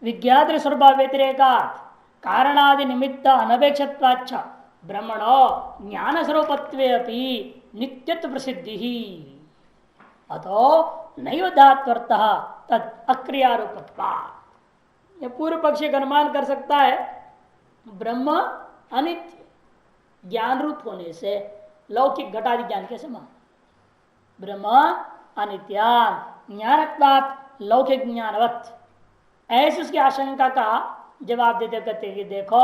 विज्ञात स्वरूप व्यतिरेकात् कारणादि निमित्त अनपेक्षत्वाच्च ब्रह्मणो ज्ञान स्वरूपत्वे अपि नित्यत्व प्रसिद्धि ही अतो नैव धात्वर्थः तद अक्रियारूपत्वात्। यह पूर्व पक्षी का अनुमान कर सकता है ब्रह्म अनित्य ज्ञान रूप होने से लौकिक घटादि ज्ञान कैसे मान। ब्रह्म अनित्यान ज्ञानत्वात् लौकिक ज्ञानवत्, ऐसी उसकी आशंका का जवाब देते कहते कि देखो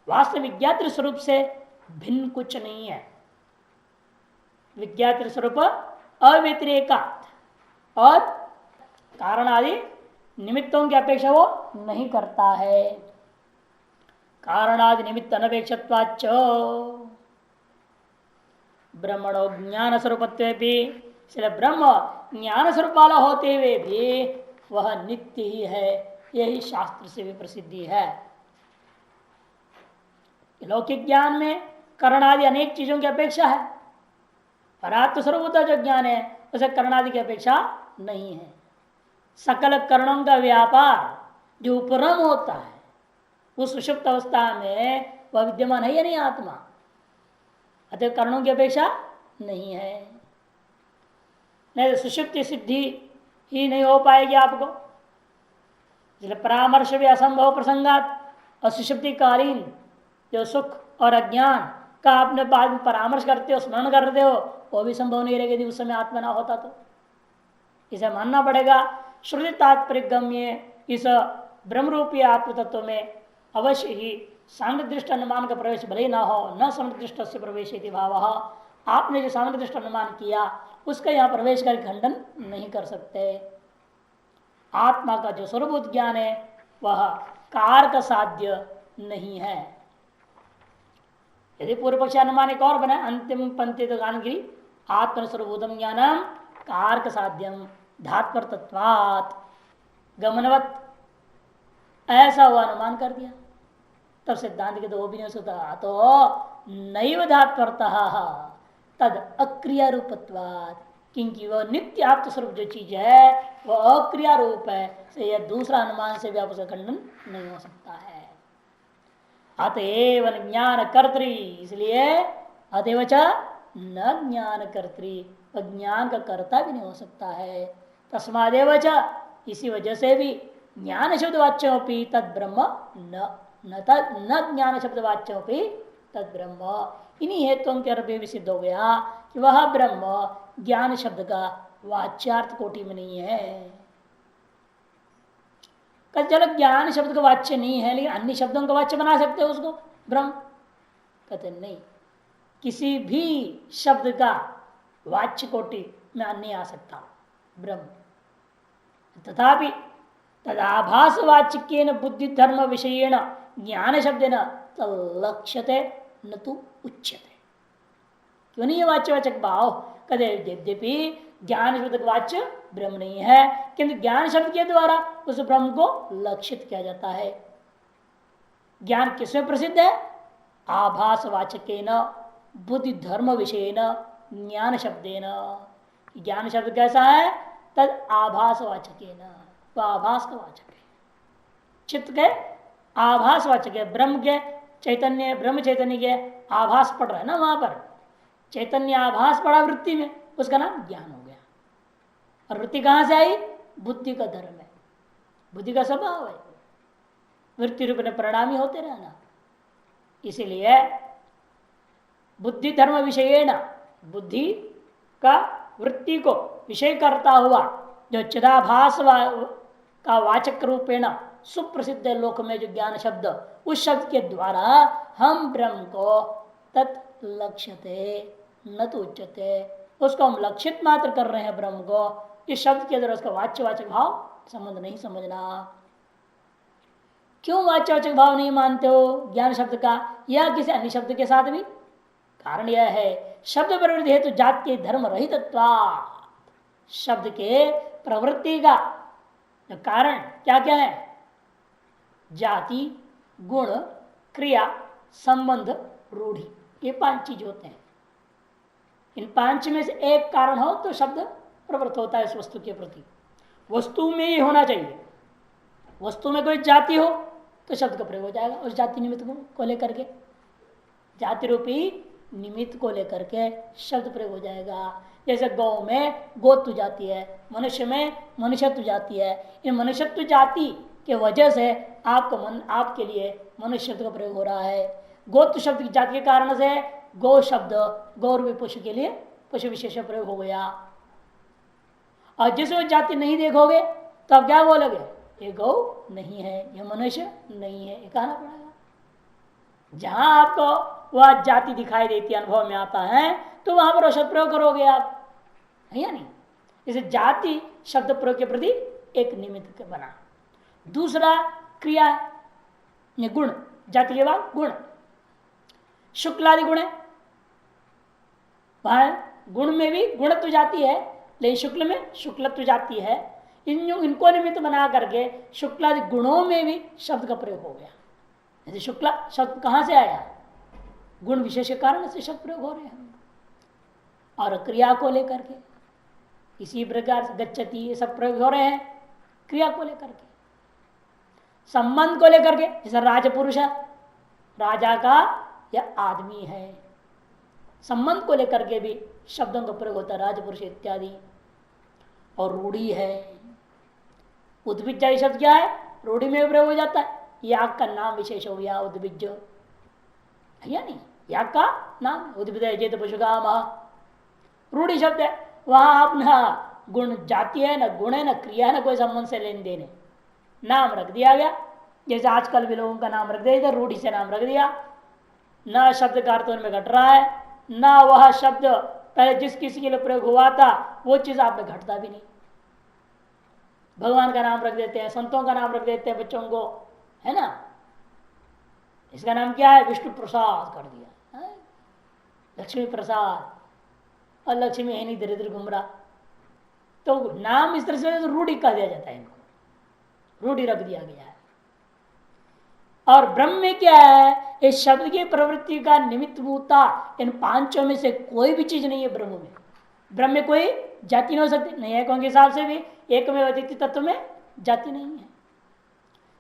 वास्तव विज्ञात स्वरूप से भिन्न कुछ नहीं है। विज्ञात स्वरूप अव्यतिरेकात् और कारण आदि निमित्तों की अपेक्षा वो नहीं करता है। कारणादि निमित्त अनपेक्षत्वाच्च ब्रह्मणो ज्ञान स्वरूपत्वे भी, इसलिए ब्रह्म ज्ञान स्वरूप वाला होते हुए भी वह नित्य ही है। यही शास्त्र से भी प्रसिद्धि है। लौकिक ज्ञान में करणादि अनेक चीजों की अपेक्षा है, और आत्म स्वरूपता जो ज्ञान है उसे करणादि की अपेक्षा नहीं है। सकल करणों का व्यापार जो उपरम होता है उस सुषुप्त अवस्था में वह विद्यमान है या नहीं आत्मा, अतः करणों की अपेक्षा नहीं है। नहीं तो सुषुप्ति सिद्धि ही नहीं हो पाएगी आपको, इसलिए परामर्श भी असंभव प्रसंगात। और सुषुप्ति कालीन जो सुख और अज्ञान का आपने बाद में परामर्श करते हो, स्मरण करते हो, वो भी संभव नहीं रहेगा यदि उस समय आत्मा ना होता तो। इसे मानना पड़ेगा श्रुति तात्पर्यगम्य इस ब्रह्मरूपी आत्म तत्व में अवश्य ही सामदृष्ट अनुमान का प्रवेश भले ना हो, न सामदृष्ट से प्रवेश भाव। आपने जो सामदृष्ट अनुमान किया उसका यहाँ प्रवेश कर खंडन नहीं कर सकते। आत्मा का जो स्वरूप ज्ञान है वह कार का साध्य नहीं है। यदि पूर्व पक्ष अनुमान एक और बना अंतिम पंक्ति तो गानगिरी आत्मस्वरूभूतम ज्ञानम कारक साध्यम धात्वर तत्वात् गमनवत, ऐसा हुआ अनुमान कर दिया, तब सिद्धांत के दो भी नहीं होता। तो नैव धात्वर्थः तद अक्रिया रूपत्वात्, क्योंकि वह नित्य आत्मस्वरूप जो चीज है वह अक्रिया रूप है, से यह दूसरा अनुमान से भी आप उसका खंडन नहीं हो सकता है। अतएव ज्ञान कर्त्री, इसलिए अतएव च न ज्ञान कर्त्री, ज्ञान का कर्ता भी नहीं हो सकता है। तस्मादेव च, इसी वजह से भी ज्ञान शब्द वाच्योपि तद ब्रह्म न ज्ञान शब्द वाच्योपि तद ब्रह्म। इन्हीं हेतुओं के अर्थ भी सिद्ध हो गया कि वह ब्रह्म ज्ञान शब्द का वाच्यार्थ कोटि में नहीं है। चलो ज्ञान शब्द का वाच्य नहीं है, लेकिन अन्य शब्दों का वाच्य बना सकते हो उसको ब्रह्म। कहते नहीं, किसी भी शब्द का वाच्य कोटि में नहीं आ सकता ब्रह्म। तथापि तदाभास वाच्य बुद्धि धर्म विषयेण ज्ञान शब्द न लक्ष्यते न तो उच्यते। क्यों नहीं वाच्यवाचक भाव? कदे यद्यपि ज्ञान शब्द का वाच्य ब्रह्म नहीं है, किंतु ज्ञान शब्द के द्वारा उस ब्रह्म को लक्षित किया जाता है। ज्ञान किसमें प्रसिद्ध है? आभास वाचकेन बुद्धि धर्म विषयेन ज्ञान शब्देन। ज्ञान शब्द कैसा है? तद आभास वाचकेन, वह आभास का वाचक है। चित्त के आभास वाचक है, ब्रह्म के चैतन्य, ब्रह्म चैतन्य के आभास पड़ रहा है ना, वहां पर चैतन्य आभास पड़ा वृत्ति में, उसका नाम ज्ञान हो गया। और वृत्ति कहां से आई? बुद्धि का धर्म है, बुद्धि का स्वभाव है, वृत्ति रूप में परिणामी होते रहना। इसीलिए बुद्धि धर्म विषयेण, बुद्धि का वृत्ति को विषय करता हुआ जो चिदाभास का वाचक रूपेण सुप्रसिद्ध लोक में जो ज्ञान शब्द, उस शब्द के द्वारा हम ब्रह्म को तत् लक्ष्यते न तो उच्यते, उसको हम लक्षित मात्र कर रहे हैं ब्रह्म को। इस शब्द के द्वारा उसका वाच्यवाचक भाव संबंध नहीं समझना। क्यों वाच्यवाचक भाव नहीं मानते हो ज्ञान शब्द का या किसी अन्य शब्द के साथ भी? कारण यह है शब्द प्रवृत्ति हेतु जाति धर्म रहितत्वा, शब्द के प्रवृत्ति का कारण क्या क्या है? जाति, गुण, क्रिया, संबंध, रूढ़ी, ये 5 चीज होते हैं। इन 5 में से एक कारण हो तो शब्द प्रवृत्त होता है इस वस्तु के प्रति। वस्तु में ही होना चाहिए, वस्तु में कोई जाति हो तो शब्द का प्रयोग हो जाएगा उस जाति निमित्त को लेकर के, जाति रूपी निमित्त को लेकर के शब्द प्रयोग हो जाएगा। जैसे गौ में गोत्व जाति है, मनुष्य में मनुष्यत्व जाति है। इन मनुष्यत्व जाति के वजह से आपके लिए मनुष्यत्व का प्रयोग हो रहा है। गोत्व शब्द की जाति के कारण से गौ शब्द गौ रूपी पशु के लिए पशु विशेष प्रयोग हो गया। और जिसमें जाति नहीं देखोगे तो आप क्या बोलोगे, ये गौ नहीं है, ये मनुष्य नहीं है, ये कहना पड़ेगा। जहां आपको वह जाति दिखाई देती है, अनुभव में आता है, तो वहां पर शब्द प्रयोग करोगे आप, है या नहीं। इसे जाति शब्द प्रयोग के प्रति एक निमित्त बना। दूसरा क्रिया है, गुण। जाति के बाद गुण, शुक्लादि गुण है। वहां गुण में भी गुणत्व जाती है, लेकिन शुक्ल में शुक्लत्व जाती है। इनको निमित्त बना करके शुक्लादि गुणों में भी शब्द का प्रयोग हो गया। जैसे शुक्ला शब्द कहां से आया, गुण विशेष के कारण से शब्द प्रयोग हो रहे हैं। और क्रिया को लेकर के इसी प्रकार से गच्छति, ये सब प्रयोग हो रहे हैं क्रिया को लेकर के। संबंध को लेकर के, जैसे राजपुरुष है, राजा का या आदमी है, संबंध को लेकर के भी शब्दों का प्रयोग होता है, राजपुरुष इत्यादि। और रूढ़ी है, उद्भिज शब्द क्या है, रूढ़ी में प्रयोग हो जाता है। याग का नाम विशेष हो गया उद्भिज, या नहीं, याग का नाम उद्भिद पशुगाम, रूढ़ी शब्द है। वहां आप ना गुण जाति है, ना गुण है, ना क्रिया है, ना कोई संबंध से लेन देन है, नाम रख दिया गया। जैसे आजकल भी लोगों का नाम रख दिया, रूढ़ी से नाम रख दिया, न शब्द का अर्थ में घट रहा है, ना वह शब्द पहले जिस किसी के लिए प्रयोग हुआ था वो चीज आप में घटता भी नहीं। भगवान का नाम रख देते हैं, संतों का नाम रख देते हैं बच्चों को, है ना। इसका नाम क्या है, विष्णु प्रसाद कर दिया, है? लक्ष्मी प्रसाद, और लक्ष्मी है नहीं, धीरे धीरे घूम रहा। तो नाम इस तरह से रूढ़ी कह दिया जाता है, इनको रूढ़ी रख दिया गया है। और ब्रह्म में क्या है, इस शब्द की प्रवृत्ति का निमित्त भूता इन पांचों में से कोई भी चीज नहीं है। ब्रह्म में, ब्रह्म में कोई जाति नहीं हो सकती, नहीं है कौन के हिसाब से भी एक में अद्वितीय तत्व में जाति नहीं है।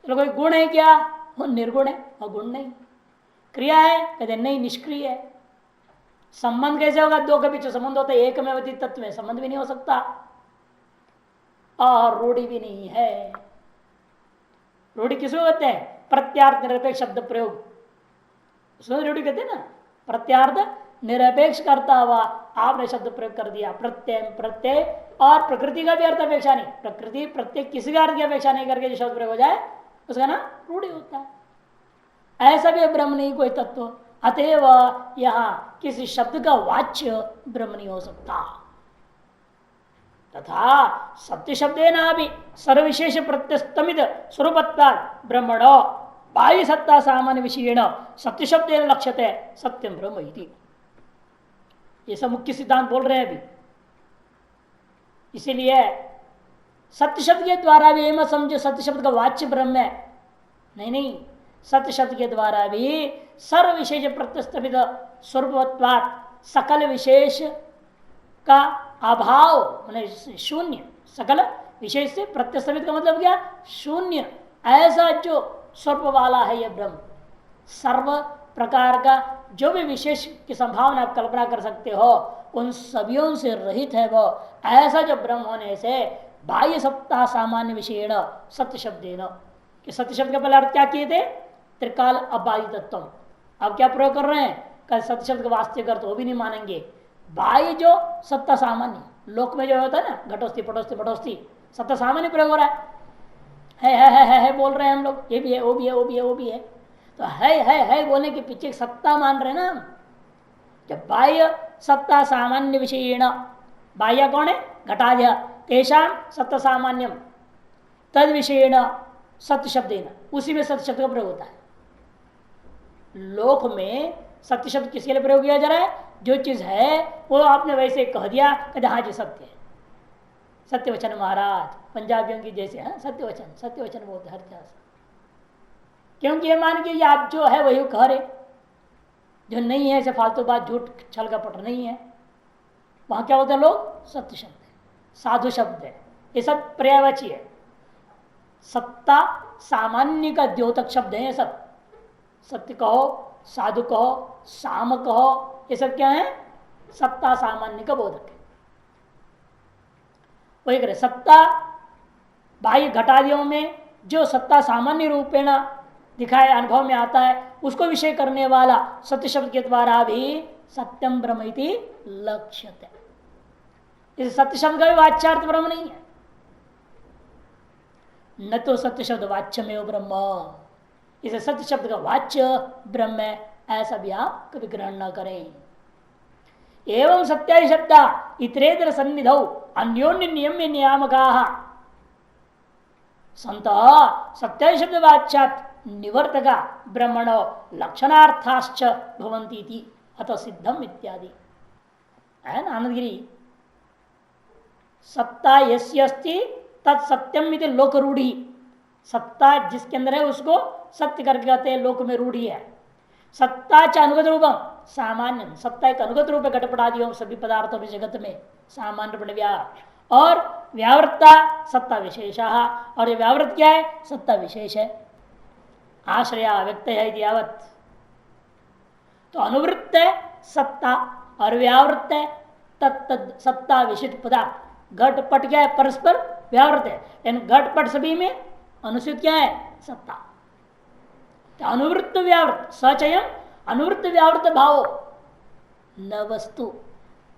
तो कोई गुण है क्या, वो निर्गुण है और गुण नहीं। क्रिया है, कहते नहीं, निष्क्रिय है। संबंध कैसे होगा, दो के बीच संबंध होता है, एक में अद्वितीय तत्व में संबंध भी नहीं हो सकता। और रूढ़ी भी नहीं है। रूढ़ी किसको कहते हैं, प्रत्यार्थ निरपेक्ष शब्द प्रयोग, उसमें रूढ़ी कहते हैं ना। प्रत्यार्थ निरपेक्ष करता हुआ आपने शब्द प्रयोग कर दिया, प्रत्यय प्रत्यय और प्रकृति का भी अर्थ अपेक्षा नहीं, प्रकृति प्रत्यय किसी का अर्थ की अपेक्षा नहीं करके जो शब्द प्रयोग हो जाए उसका नाम रूढ़ी होता है। ऐसा भी ब्रह्म नहीं कोई तत्व, अतएव यहाँ किसी शब्द का वाच्य ब्रह्म नहीं हो सकता। तथा सत्य शब्देना भी सर्वविशेष प्रत्यस्तमित स्वरूपत्वात् ब्रह्मणो बाह्य सत्ता सामान्य विषयेण सत्य शब्देन लक्ष्यते सत्यम ब्रह्म इति। ये सब मुख्य सिद्धांत बोल रहे हैं अभी। इसीलिए सत्य शब्द के द्वारा भी मत समझो सत्य शब्द का वाच्य ब्रह्म है, नहीं, सत्य शब्द के द्वारा भी सर्व विशेष प्रत्यस्तमित स्वरूपत्वात् सकल विशेष का अभाव, माने शून्य, सकल विशेष से प्रत्यस्तमित का मतलब क्या, शून्य, ऐसा जो स्वरूप वाला है यह ब्रह्म। सर्व प्रकार का जो भी विशेष की संभावना आप कल्पना कर सकते हो उन सभियों से रहित है वो, ऐसा जो ब्रह्म होने से बाह्य सत्ता सामान्य विषयेण सत्य शब्देन, कि सत्य शब्द का पहले अर्थ क्या किए थे, त्रिकाल अबाह्य तत्व। अब क्या प्रयोग कर रहे हैं, कल सत्य शब्द का वास्तविक अर्थ वो भी नहीं मानेंगे। बाह्य जो सत्ता सामान्य, लोक में जो होता है ना, घटोस्ती पटोस्ती पटोस्ती, सत्ता सामान्य प्रयोग हो रहा है बोल रहे हैं हम लोग, ये भी है, वो भी है, वो भी है, वो भी है। तो है बोलने के पीछे सत्ता मान रहे ना हम। जब बाह्य सत्ता सामान्य विषयेण, बाह्य कौन है, घटाध्य, तेषाम सत्ता सामान्यम तद विषयेण सत्य शब्देन, उसी में सत्य शब्द का प्रयोग होता है। लोक में सत्य शब्द किसके लिए प्रयोग किया जा रहा है, जो चीज है वो आपने वैसे कह दिया, कहते हाँ जी सत्य है। सत्यवचन महाराज पंजाबियों की जैसे है, सत्यवचन बोलते हर चीज, क्योंकि ये मान के आप जो है वही कह रहे, जो नहीं है ऐसे फालतू बात, झूठ छल कपट नहीं है। वहां क्या होता है, लोग सत्य शब्द है, साधु शब्द है, ये सब पर्यायवाची है। सत्ता सामान्य का द्योतक शब्द है सब। सत्य कहो, साधु कहो, साम कहो, ये सब क्या है? सत्ता सामान्य का बोधक है। वही करे सत्ता बाह्य घटादियों में जो सत्ता सामान्य रूपेण दिखाए अनुभव में आता है उसको विषय करने वाला सत्य शब्द के द्वारा भी सत्यम ब्रह्म इति लक्ष्यते। इस सत्य शब्द का भी वाच्यार्थ ब्रह्म नहीं है, न तो सत्य शब्द वाच्य में ब्रह्म, इसे सत्य शब्द का वाच्य ब्रह्म है, ऐसा भी आप कभी ग्रहण न करें। एवं सत्यादि शब्द इतरेतर सन्निधौ अन्योन्य नियम्य नियामका संत सत्यादि शब्द वाच्यात निवर्तका ब्रह्मणो लक्षणार्थाश्च भवन्ति इति अतः सिद्धम इत्यादि है ना। आनंदगिरी सत्ता यस्य अस्ति तत्सत्यम इति लोक रूढ़ी, सत्ता जिसके अंदर है उसको सत्य करके कहते हैं, लोक में रूढ़ी है। सत्ता च अनुगत रूपम सामान्य, सत्ता एक अनुगत रूप है घटपटादियों सभी पदार्थों में जगत में सामान्य रूप और व्यावृत्ता सत्ता विशेष, और ये व्यावृत क्या है? सत्ता विशेष है। आश्रया व्यक्त है यावत, तो अनुवृत्त है सत्ता और व्यावृत्त है तत्त सत्ता विशिष्ट पदार्थ। घटपट क्या है? परस्पर व्यावृत है, इन घटपट सभी में अनुसूत क्या है? सत्ता। तो अनुवृत्त व्यावृत सचयम अनुवृत्त व्यावृत भाव न वस्तु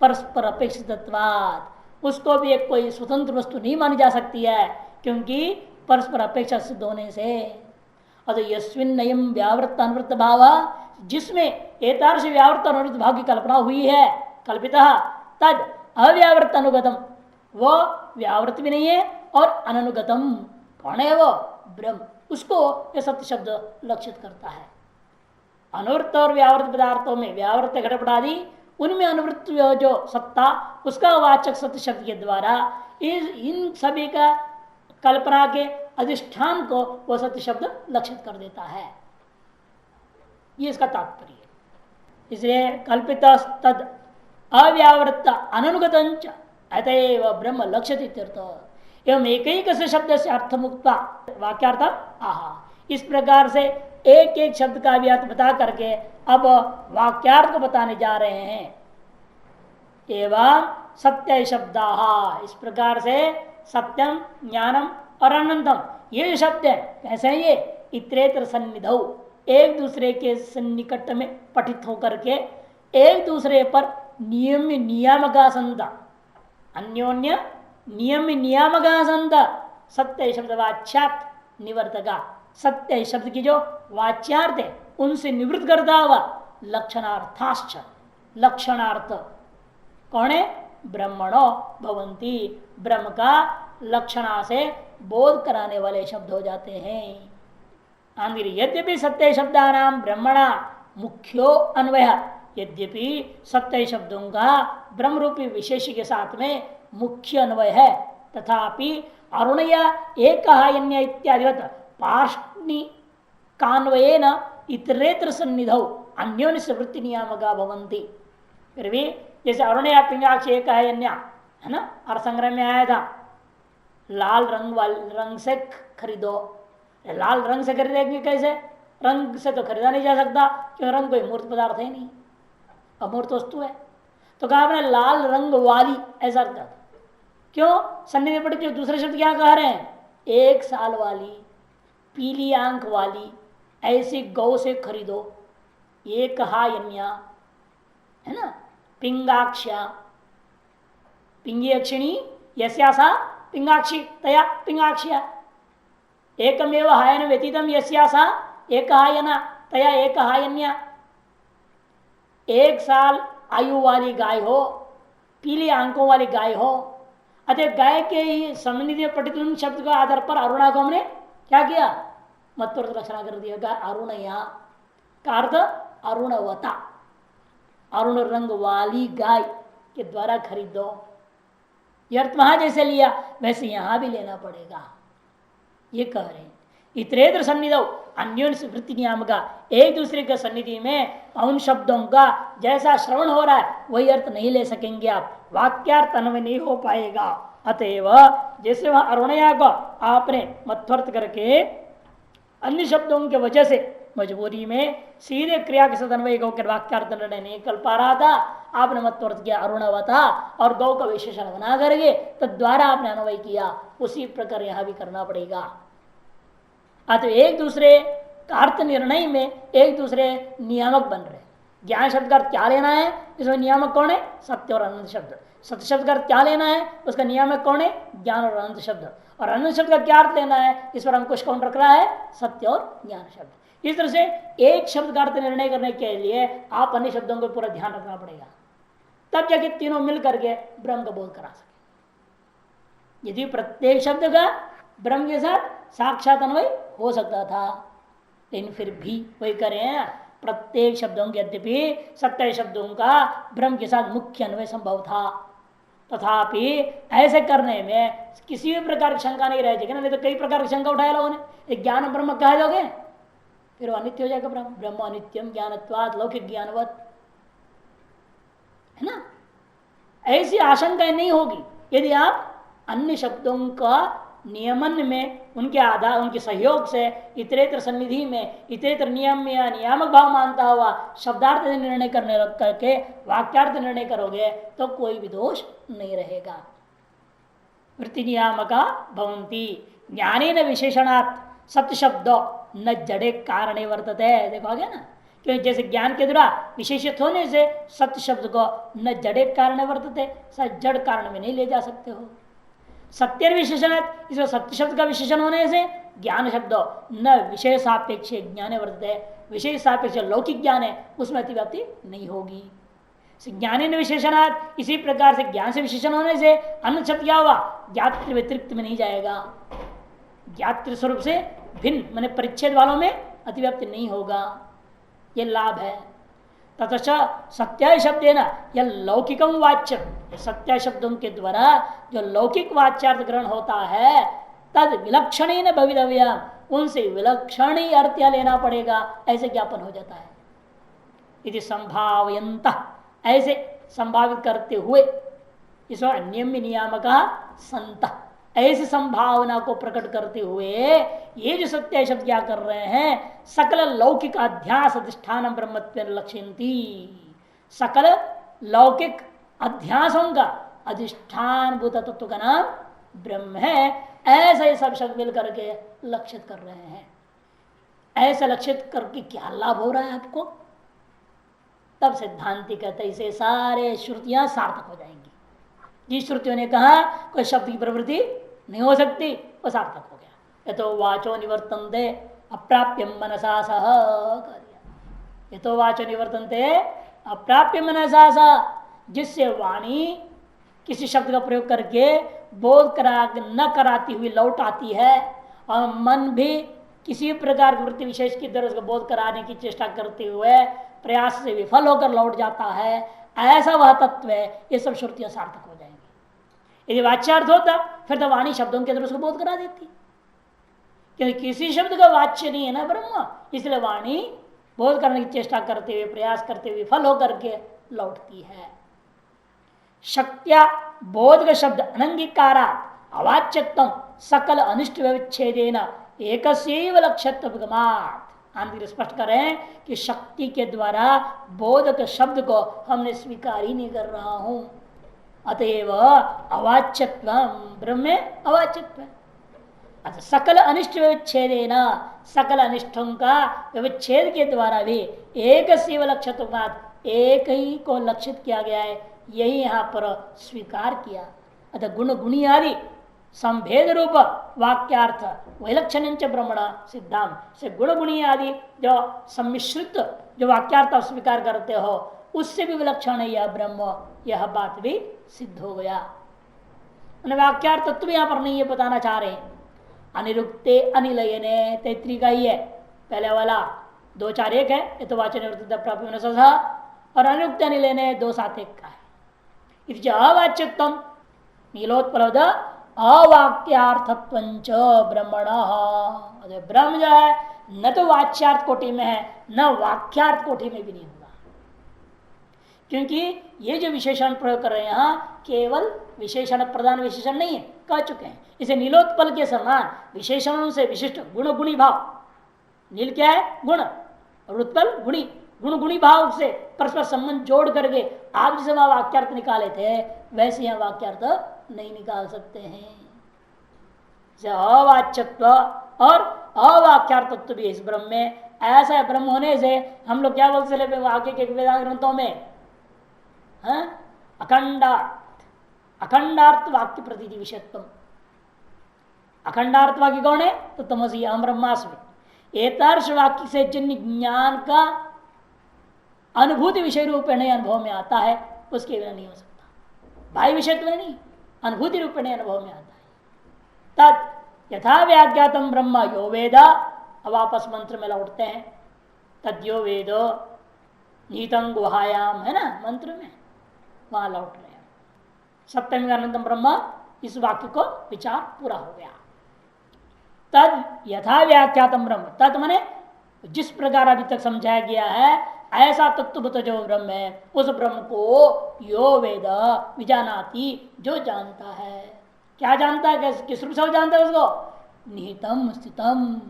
परस्पर अपेक्षितत्वात्, उसको भी एक कोई स्वतंत्र वस्तु नहीं मानी जा सकती है क्योंकि परस्पर अपेक्षा सिद्ध होने से। अतः यस्मिन् नयम व्यावृत्त अनुवृत्त भाव, जिसमें एतादृश व्यावृत्त अनुवृत्त भाव की कल्पना हुई है कल्पिता, तद अव्यावृत्त अनुगतम, वो व्यावृत्त भी नहीं है और अननुगतम कौन है? वो ब्रह्म, उसको यह सत्य शब्द लक्षित करता है। अनुवृत्त और व्यावृत्त पदार्थों में व्यावृत्त घटपट आदि, उनमें अनुवृत्त जो सत्ता उसका वाचक सत्य शब्द के द्वारा इन सभी का कल्पना के अधिष्ठान को वह सत्य शब्द लक्षित कर देता है। ये इसका तात्पर्य है। इसलिए कल्पित तद अव्यावृत्त अनुगत अतएव ब्रह्म लक्षित इत्यर्थ। एवं एक से शब्द से अर्थ मुक्ता वाक्यार्थ आहा, इस प्रकार से एक एक शब्द का भी अर्थ बता करके अब वाक्यार्थ को बताने जा रहे हैं। एवं सत्य शब्दाः, इस प्रकार से सत्यम ज्ञानम और अनंतम ये शब्द है कैसे हैं? ये इतरेतर सन्निधौ, एक दूसरे के सन्निकट में पठित होकर के एक दूसरे पर नियम नियामका संत, अन्योन्य नियम नियामका संत, सत्य शब्द वाच्यात निवर्तका, सत्य शब्द की जो वाच्यार्थ है उनसे निवृत्त करता हुआ लक्षणार्थाश्च, लक्षणार्थ कौन है? ब्रह्मणो भवंती, ब्रह्म का लक्षणा से बोध कराने वाले शब्द हो जाते हैं। यद्यपि सत्य शब्दानाम ब्रह्मणा मुख्यो अन्वय, यद्यपि सत्य शब्दों का ब्रह्म रूपी विशेष के साथ में मुख्य अन्वय है, तथापि अरुणया एकहायन्य इत्यादिवत पार्ष्णि कान्वयेन इतरेतर सन्निधौ अन्योन्य से वृत्ति नियामका भवन्ति। फिर भी जैसे अरुणया पिंगाक्ष एकहायन्य है ना, और संग्रह में आया था लाल रंग से खरीदो। लाल रंग से खरीदेंगे कैसे? रंग से तो खरीदा नहीं जा सकता क्योंकि रंग कोई मूर्त पदार्थ है नहीं, अमूर्त वस्तु है। तो कहा आपने लाल रंग वाली, ऐसा अर्थ क्यों? सन्निधि पढ़ के दूसरे शब्द क्या कह रहे हैं? एक साल वाली, पीली आंख वाली, ऐसी गौ से खरीदो। एक हायन्या है ना, पिंगाक्षा, पिंगी अक्षिणी यस्यासा पिंगाक्षी तया पिंगाक्ष्या, एकमेव हायन व्यतीतम यस्यासा एक हायना तया एक हायन्या। एक साल आयु वाली गाय हो, पीली आंखों वाली गाय हो, अतः गाय के ही सम्बन्धित पठित शब्द के आधार पर अरुणा को हमने क्या किया? मतुर्थ लक्षणा कर दिया। अरुणया का अर्थ अरुणवता, अरुण रंग वाली गाय के द्वारा खरीदो। यह अर्थ वहां जैसे लिया वैसे यहां भी लेना पड़ेगा। ये कह रहे हैं इतरेतर सन्निधौ अन्योन्य से वृत्ति नियामका, एक दूसरे के सन्निधि में उन शब्दों का जैसा श्रवण हो रहा है वही अर्थ नहीं ले सकेंगे आप, वाक्यार्थ अन्वय नहीं हो पाएगा। अतएव जैसे वह अरुणया को आपने मध्वर्त करके अन्य शब्दों के वजह से मजबूरी में सीधे क्रिया के साथ अन्वय गौ के वाक्यार्थ निर्णय नहीं कर पा रहा था, आपने मतवर्त किया अरुणवता और गौ का विशेषण बना करके तद्वारा आपने अन्वय किया। उसी प्रकार यहां भी करना पड़ेगा। अतः एक दूसरे का अर्थ निर्णय में एक दूसरे नियामक बन रहे। ज्ञान शब्द का अर्थ क्या लेना है, इसमें नियामक कौन है, सत्य और अनंत शब्द। सत्य शब्द का अर्थ क्या लेना है, उसका नियामक कौन है, ज्ञान और अनंत शब्द। और अनंत शब्द का क्या अर्थ लेना है, इस पर अंकुश कौन रख रहा है, सत्य और ज्ञान शब्द। इस तरह से एक शब्द का अर्थ निर्णय करने के लिए आप अन्य शब्दों को पूरा ध्यान रखना पड़ेगा, तब जाके तीनों मिल करके ब्रह्म का बोध करा सके। यदि प्रत्येक शब्द का ब्रह्म के साथ साक्षात अन्वय हो सकता था, लेकिन फिर भी वही करें, प्रत्येक शब्दों के यद्यपि सत्य शब्दों का ब्रह्म के साथ मुख्य अन्वय संभव था, तथापि ऐसे करने में किसी भी प्रकार की शंका नहीं रह जाएगी ना। नहीं तो कई प्रकार की शंका उठाया लोगों ने, ज्ञान ब्रह्म कह दोगे फिर वो अनित्य हो जाएगा। ब्रह्म ब्रह्म अनित्यम ज्ञानत्वात् लौकिक ज्ञानवत, है ना। ऐसी आशंका नहीं होगी यदि आप अन्य शब्दों का नियमन में उनके आधार उनके सहयोग से इतरेतर सन्निधि में इतरेतर नियम में या नियामक भाव मानता हुआ शब्दार्थ निर्णय करने करके वाक्यार्थ निर्णय करोगे तो कोई भी दोष नहीं रहेगा। वृत्ति नियामका भवंती ज्ञानेन विशेषणात् सत्य शब्द न जड़े कारणे वर्तते। देखो गया ना, क्योंकि जैसे ज्ञान के द्वारा विशेषित होने से सत्य शब्द को न जड़े कारण वर्तते, जड़ कारण में नहीं ले जा सकते हो। सत्य विशेषण, इसमें सत्य शब्द का विशेषण होने से ज्ञान शब्द न विषय सापेक्ष ज्ञान वर्तते, विषय सापेक्ष लौकिक ज्ञान है उसमें अतिव्याप्ति नहीं होगी। ज्ञान विशेषणात्, इसी प्रकार से ज्ञान से विशेषण होने से अन्य शब्द क्या हुआ, ज्ञात व्यतिरिक्त में नहीं जाएगा, ज्ञात स्वरूप से भिन्न माने परिच्छेद वालों में अतिव्याप्ति नहीं होगा। ये लाभ है। तथा सत्य शब्द है ना, यह लौकिकम वाच्य, सत्य शब्दों के द्वारा जो लौकिक वाच्यार्थ ग्रहण होता है तद विलक्षण ही न भवितव्य, उनसे विलक्षण ही अर्थ लेना पड़ेगा, ऐसे ज्ञापन हो जाता है। यदि संभावयंत, ऐसे संभावित करते हुए, इसमें अन्यम नियामक संत, ऐसी संभावना को प्रकट करते हुए ये जो सत्य शब्द क्या कर रहे हैं, सकल लौकिक अध्यास अधिष्ठान ब्रह्मत्व लक्ष्यंती, सकल लौकिक अध्यासों का अधिष्ठान भूत तत्व का नाम ब्रह्म है, ऐसे सब शब्द मिल करके लक्षित कर रहे हैं। ऐसा लक्षित करके क्या लाभ हो रहा है आपको, तब सिद्धांति कहते इसे सारे श्रुतियां सार्थक हो जाएंगी। जिस श्रुतियों ने कहा कोई शब्द की प्रवृत्ति नहीं हो सकती, वो सार्थक हो गया। ये तो वाचो निवर्तन्ते अप्राप्यम मनसा सह, ये तो वाचो निवर्तन्ते अप्राप्य मनसा सह, जिससे वाणी किसी शब्द का प्रयोग करके बोध करा न कराती हुई लौट आती है, और मन भी किसी प्रकार की वृत्ति विशेष की तरह उसको बोध कराने की चेष्टा करते हुए प्रयास से विफल होकर लौट जाता है, ऐसा वह तत्व है। ये सब श्रुतियां सार्थक हो जाएंगी। यदि वाच्यार्थ होता फिर तो वाणी शब्दों के अंदर उसको बोध करा देती, क्योंकि किसी शब्द का वाच्य नहीं है ना ब्रह्म, इसलिए वाणी बोध करने की चेष्टा करते हुए प्रयास करते हुए विफल होकर के लौटती है। शक्त्या बोध का शब्द अनंगीकारा अवाच्यत्व सकल अनिष्ट व्यवच्छेदेन एकस्यैव लक्ष्यत्वगमात्। आंध्र स्पष्ट करें कि शक्ति के द्वारा बोधक शब्द को हमने स्वीकार ही नहीं कर रहा हूं, अतएव अवाच्यत्व ब्रह्म में अवाच्यत्व। अच्छा, सकल अनिष्ट व्यवच्छेदेन, सकल अनिष्टों का व्यवच्छेद के द्वारा भी एकस्यैव लक्ष्यत्वगमात्, एक ही को लक्षित किया गया है, यही यहाँ पर स्वीकार किया। अतः गुण गुणी आदि संभेद रूप वाक्यार्थ वैलक्षण ब्रह्मण सिद्धांत से गुण गुणी आदि जो सम्मिश्रित जो वाक्यार्थ आप स्वीकार करते हो उससे भी विलक्षण है यह ब्रह्म, यह बात भी सिद्ध हो गया। वाक्यार्थ तत्व तो यहाँ पर नहीं ये बताना चाह रहे। अनिरुक्ते अनिलयने तैतरी का ही है, पहले वाला 2 4 1 है, ये तो वाचन प्राप्त और अनिरुक्त अनिलयने 2 7 1 का है। अवाच्यत्व नीलोत्पलद अवाक्यार्थत्व ब्रह्मण, ब्रह्म जो है न तो वाच्यार्थ कोटि में है न वाक्यार्थ कोटि में भी नहीं होगा, क्योंकि ये जो विशेषण प्रयोग कर रहे हैं यहाँ केवल विशेषण प्रधान विशेषण नहीं है, कह चुके हैं। इसे नीलोत्पल के समान विशेषणों से विशिष्ट गुण गुणी भाव नील क्या है? गुण, और उत्पल गुणी, गुण गुणी भाव से परस्पर संबंध जोड़ करके आप जिसे वहां वाक्यार्थ निकाले थे वैसे यहां वाक्यार्थ नहीं निकाल सकते हैं। अवाच्यत्व और अवाक्यार्थत्व भी इस ब्रह्म में ऐसा ब्रह्म होने से हम लोग क्या बोलते चले आगे के वेदांत ग्रंथों में, अखंडार्थ, अखंडार्थ वाक्य प्रतीति विषयत्व। अखंडार्थ वाक्य कौन है? तो तमसी अहम ब्रह्मास्मि। एतार्श वाक्य से जिन ज्ञान का अनुभूति विषय रूप नहीं अनुभव में आता है उसके बिना नहीं हो सकता। बाह्य विषय तो नहीं, अनुभूति रूप नहीं अनुभव में आता है। तद यथा व्याख्यातम ब्रह्म यो वेद, अब वापस मंत्र में लौटते हैं। तद्यो वेद नीतं गुहायाम, है ना मंत्र में, वहां लौट रहे हैं। सप्तमी अनंतम ब्रह्म, इस वाक्य को विचार पूरा हो गया। तद यथा व्याख्यातम ब्रह्म, तद मने जिस प्रकार अभी तक समझाया गया है ऐसा तत्वभूत जो ब्रह्म है उस ब्रह्म को यो वेद विजानाति, जो जानता है। क्या जानता है? किस रूप से वो जानता है उसको? निहितम स्थितम,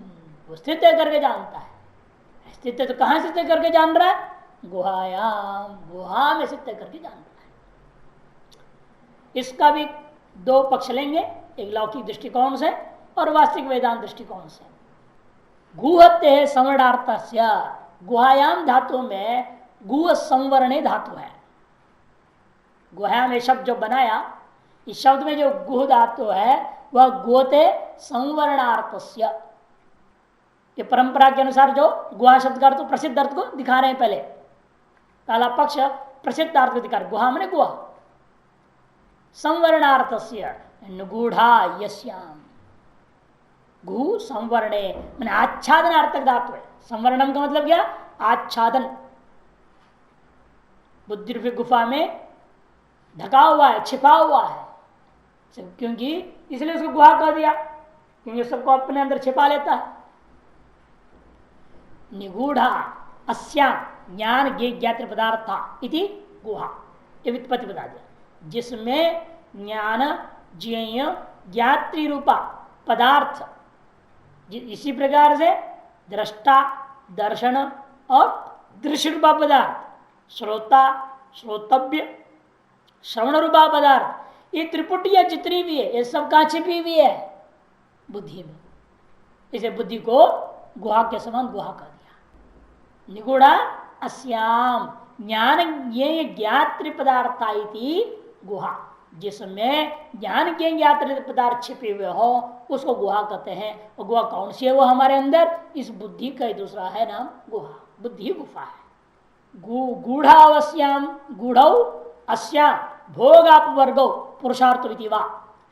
वो स्थित करके जानता है। स्थित तो कहां स्थित करके जान रहा है? गुहायाम, गुहा में स्थित करके जान रहा है। इसका भी दो पक्ष लेंगे, एक लौकिक दृष्टिकोण से और वास्तविक वेदांत दृष्टिकोण से। गुहत्य है संवर्णार्थस्य, गुहायाम धातु में गुह संवरणे धातु है। गुहा में शब्द जो बनाया, इस शब्द में जो गुह धातु है वह गोते संवरणार्थस्य। ये परंपरा के अनुसार जो गुहा शब्द का अर्थ प्रसिद्ध अर्थ को दिखा रहे हैं। पहले पहला पक्ष प्रसिद्ध अर्थ को दिखा रहे, गुहा मैंने गुहा, संवरणार्थस्य नुगूढ़ा यस्याम, गु संवरणे मैंने आच्छादनार्थक धातु है। संवरणम का मतलब क्या? आच्छादन। बुद्धि रूपी गुफा में ढका हुआ है, छिपा हुआ है, क्योंकि इसलिए उसको गुहा कह दिया, क्योंकि सबको अपने अंदर छिपा लेता है। निगूढ़ा अस्या ज्ञान ज्ञात्र पदार्थ इति गुहा, ये व्युत्पत्ति बता दिया, जिसमें ज्ञान ज्ञेय ज्ञात्री रूपा पदार्थ, इसी प्रकार से दृष्टा, दर्शन और दृश्य रूपा पदार्थ, श्रोता, श्रोतव्य, श्रवण रूपा पदार्थ, ये त्रिपुटियां जितनी भी है ये सब कहां छिपी हुई है? बुद्धि में। इसे बुद्धि को गुहा के समान गुहा कर दिया। निगूढ़ा अस्याम ज्ञान ये ज्ञात्र पदार्थ गुहा, जिसमें ज्ञान के ज्ञात्र पदार्थ छिपे हुए हो उसको गुहा कहते हैं। और गुहा कौन सी है? वो हमारे अंदर इस बुद्धि का दूसरा है नाम गुहा, बुद्धि गुफा है। गूढ़ावश्याम गूढ़ अस्याम भोगापवर्गो पुरुषार्थ विधिवा,